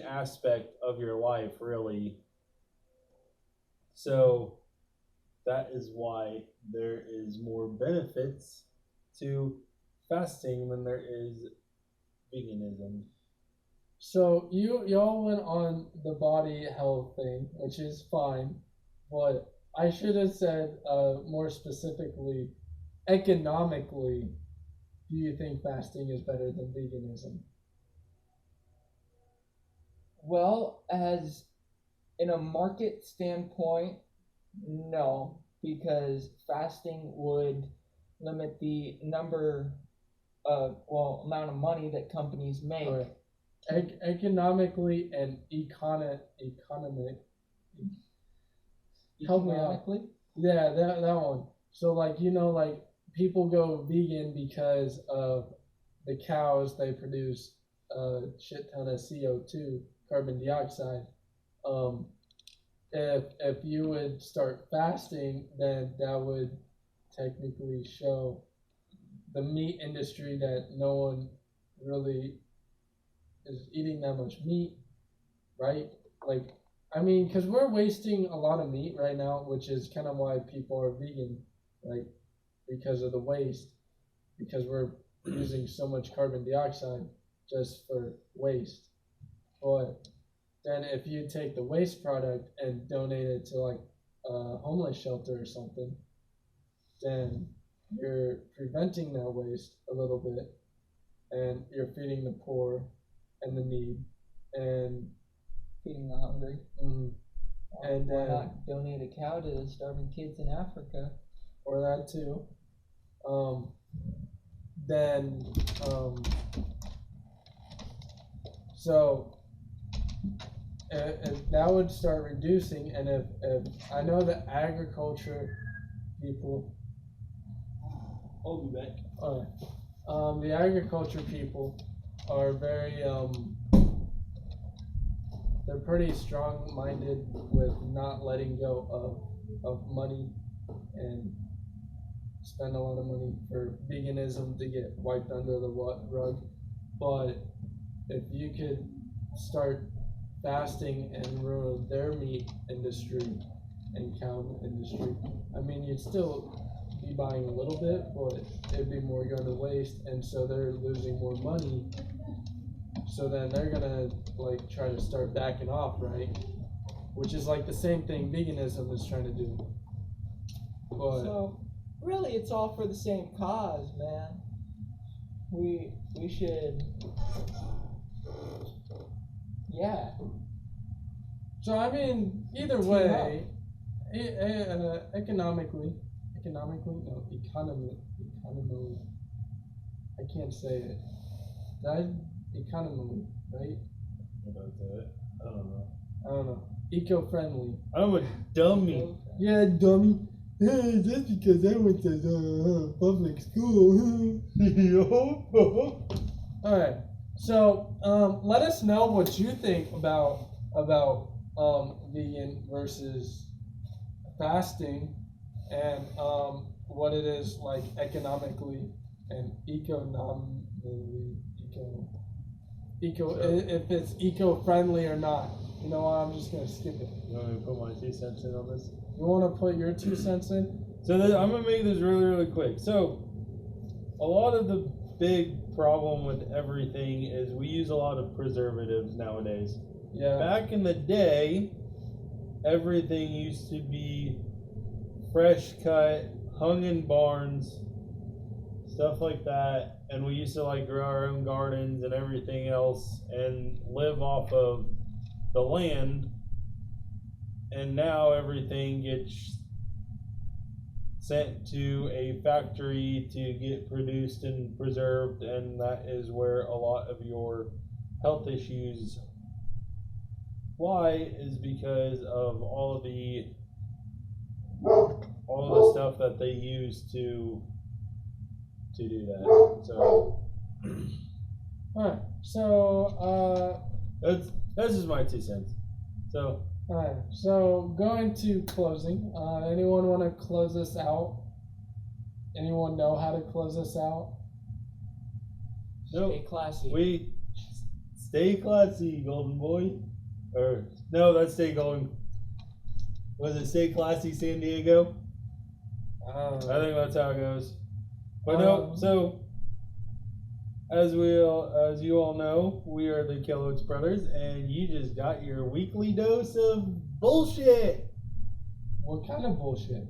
aspect of your life, really. So that is why there is more benefits to fasting than there is veganism. So y'all went on the body health thing, which is fine, but I should have said more specifically, economically, do you think fasting is better than veganism? Well, as in a market standpoint, no, because fasting would limit the amount of money that companies make. Right. Economically and economic. Help me out. Yeah, that one. So like people go vegan because of the cows. They produce a shit ton of CO2, carbon dioxide. If you would start fasting, then that would technically show the meat industry that no one really is eating that much meat, right? Like, I mean, because we're wasting a lot of meat right now, which is kind of why people are vegan, right? Because of the waste, because we're using so much carbon dioxide just for waste. But then if you take the waste product and donate it to like a homeless shelter or something, then you're preventing that waste a little bit, and you're feeding the poor and the need, and feeding the hungry. Mm-hmm. And why not donate a cow to the starving kids in Africa? Or that too. Then so if that would start reducing, and if I know the agriculture people. I'll be back. The agriculture people are very they're pretty strong-minded with not letting go of money and spend a lot of money for veganism to get wiped under the rug. But if you could start fasting and ruin their meat industry and cow industry, I mean, you'd still be buying a little bit, but it'd be more going to waste, and so they're losing more money. So then they're gonna like try to start backing off, right? Which is like the same thing veganism is trying to do. But So really, it's all for the same cause, man. We should, yeah. so I mean, either way, economically, I can't say it. Economically, right? That's it. I don't know. Eco-friendly. I'm a dummy. Yeah, dummy. Just because I went to public school. Alright, so let us know what you think about vegan versus fasting, and what it is like economically and if it's eco-friendly or not. You know what, I'm just gonna skip it. You want me to put my 2 cents in on this? You want to put your 2 cents in? So I'm gonna make this really, really quick. So a lot of the big problem with everything is we use a lot of preservatives nowadays. Yeah. Back in the day, everything used to be fresh cut, hung in barns, stuff like that, and we used to like grow our own gardens and everything else and live off of the land. And now everything gets sent to a factory to get produced and preserved, and that is where a lot of your health issues lie, is because of all of the stuff that they use to do that. So Alright, so that's just my 2 cents. So alright, so going to closing. Anyone want to close this out? Anyone know how to close this out? Nope. Stay classy. we stay classy, golden boy. Or no, that's stay golden. Was it stay classy, San Diego? I think that's how it goes. But no, so as you all know, we are the Kellogg's Brothers, and you just got your weekly dose of bullshit. What kind of bullshit?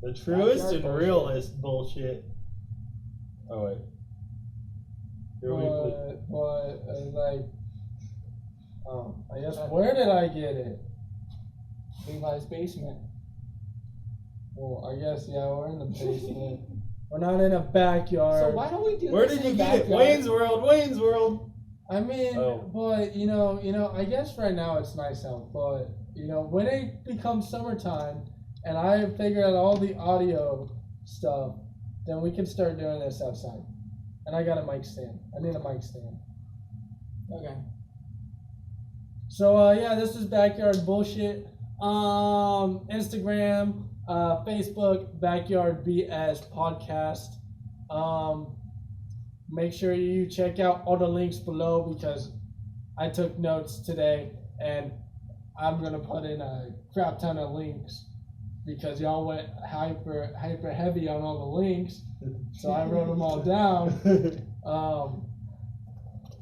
The truest Backyard and bullshit. realest bullshit. Oh wait. Your weekly. Like, I guess, where did I get it? Levi's basement. Well, I guess, yeah, we're in the basement. We're not in a backyard. So why don't we do Where this did in you the get it? backyard? Wayne's World. I mean, Oh. but you know, I guess right now it's nice out, but when it becomes summertime and I have figured out all the audio stuff, then we can start doing this outside. And I got a mic stand. I need a mic stand. Okay. So yeah, this is Backyard Bullshit. Instagram, Facebook, Backyard BS Podcast. Make sure you check out all the links below because I took notes today and I'm gonna put in a crap ton of links because y'all went hyper heavy on all the links. So I wrote them all down.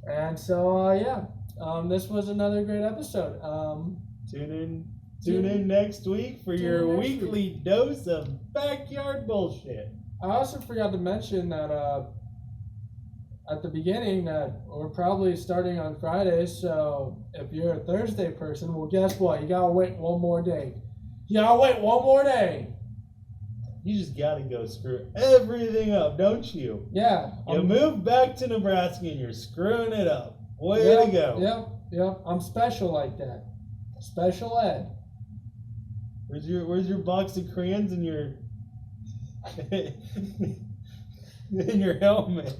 And so yeah, this was another great episode. Tune in next week for your next weekly dose of backyard bullshit. I also forgot to mention that at the beginning that we're probably starting on Fridays. So if you're a Thursday person, well, guess what? You gotta wait one more day. You gotta wait one more day. you just gotta go screw everything up, don't you? Yeah. You move back to Nebraska and you're screwing it up. Way to go. Yep. I'm special like that. Special ed. Where's your box of crayons and your in your helmet?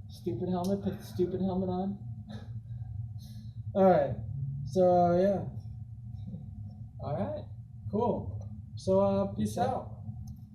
Stupid helmet. Put the stupid helmet on. All right. So yeah. All right. Cool. So peace out.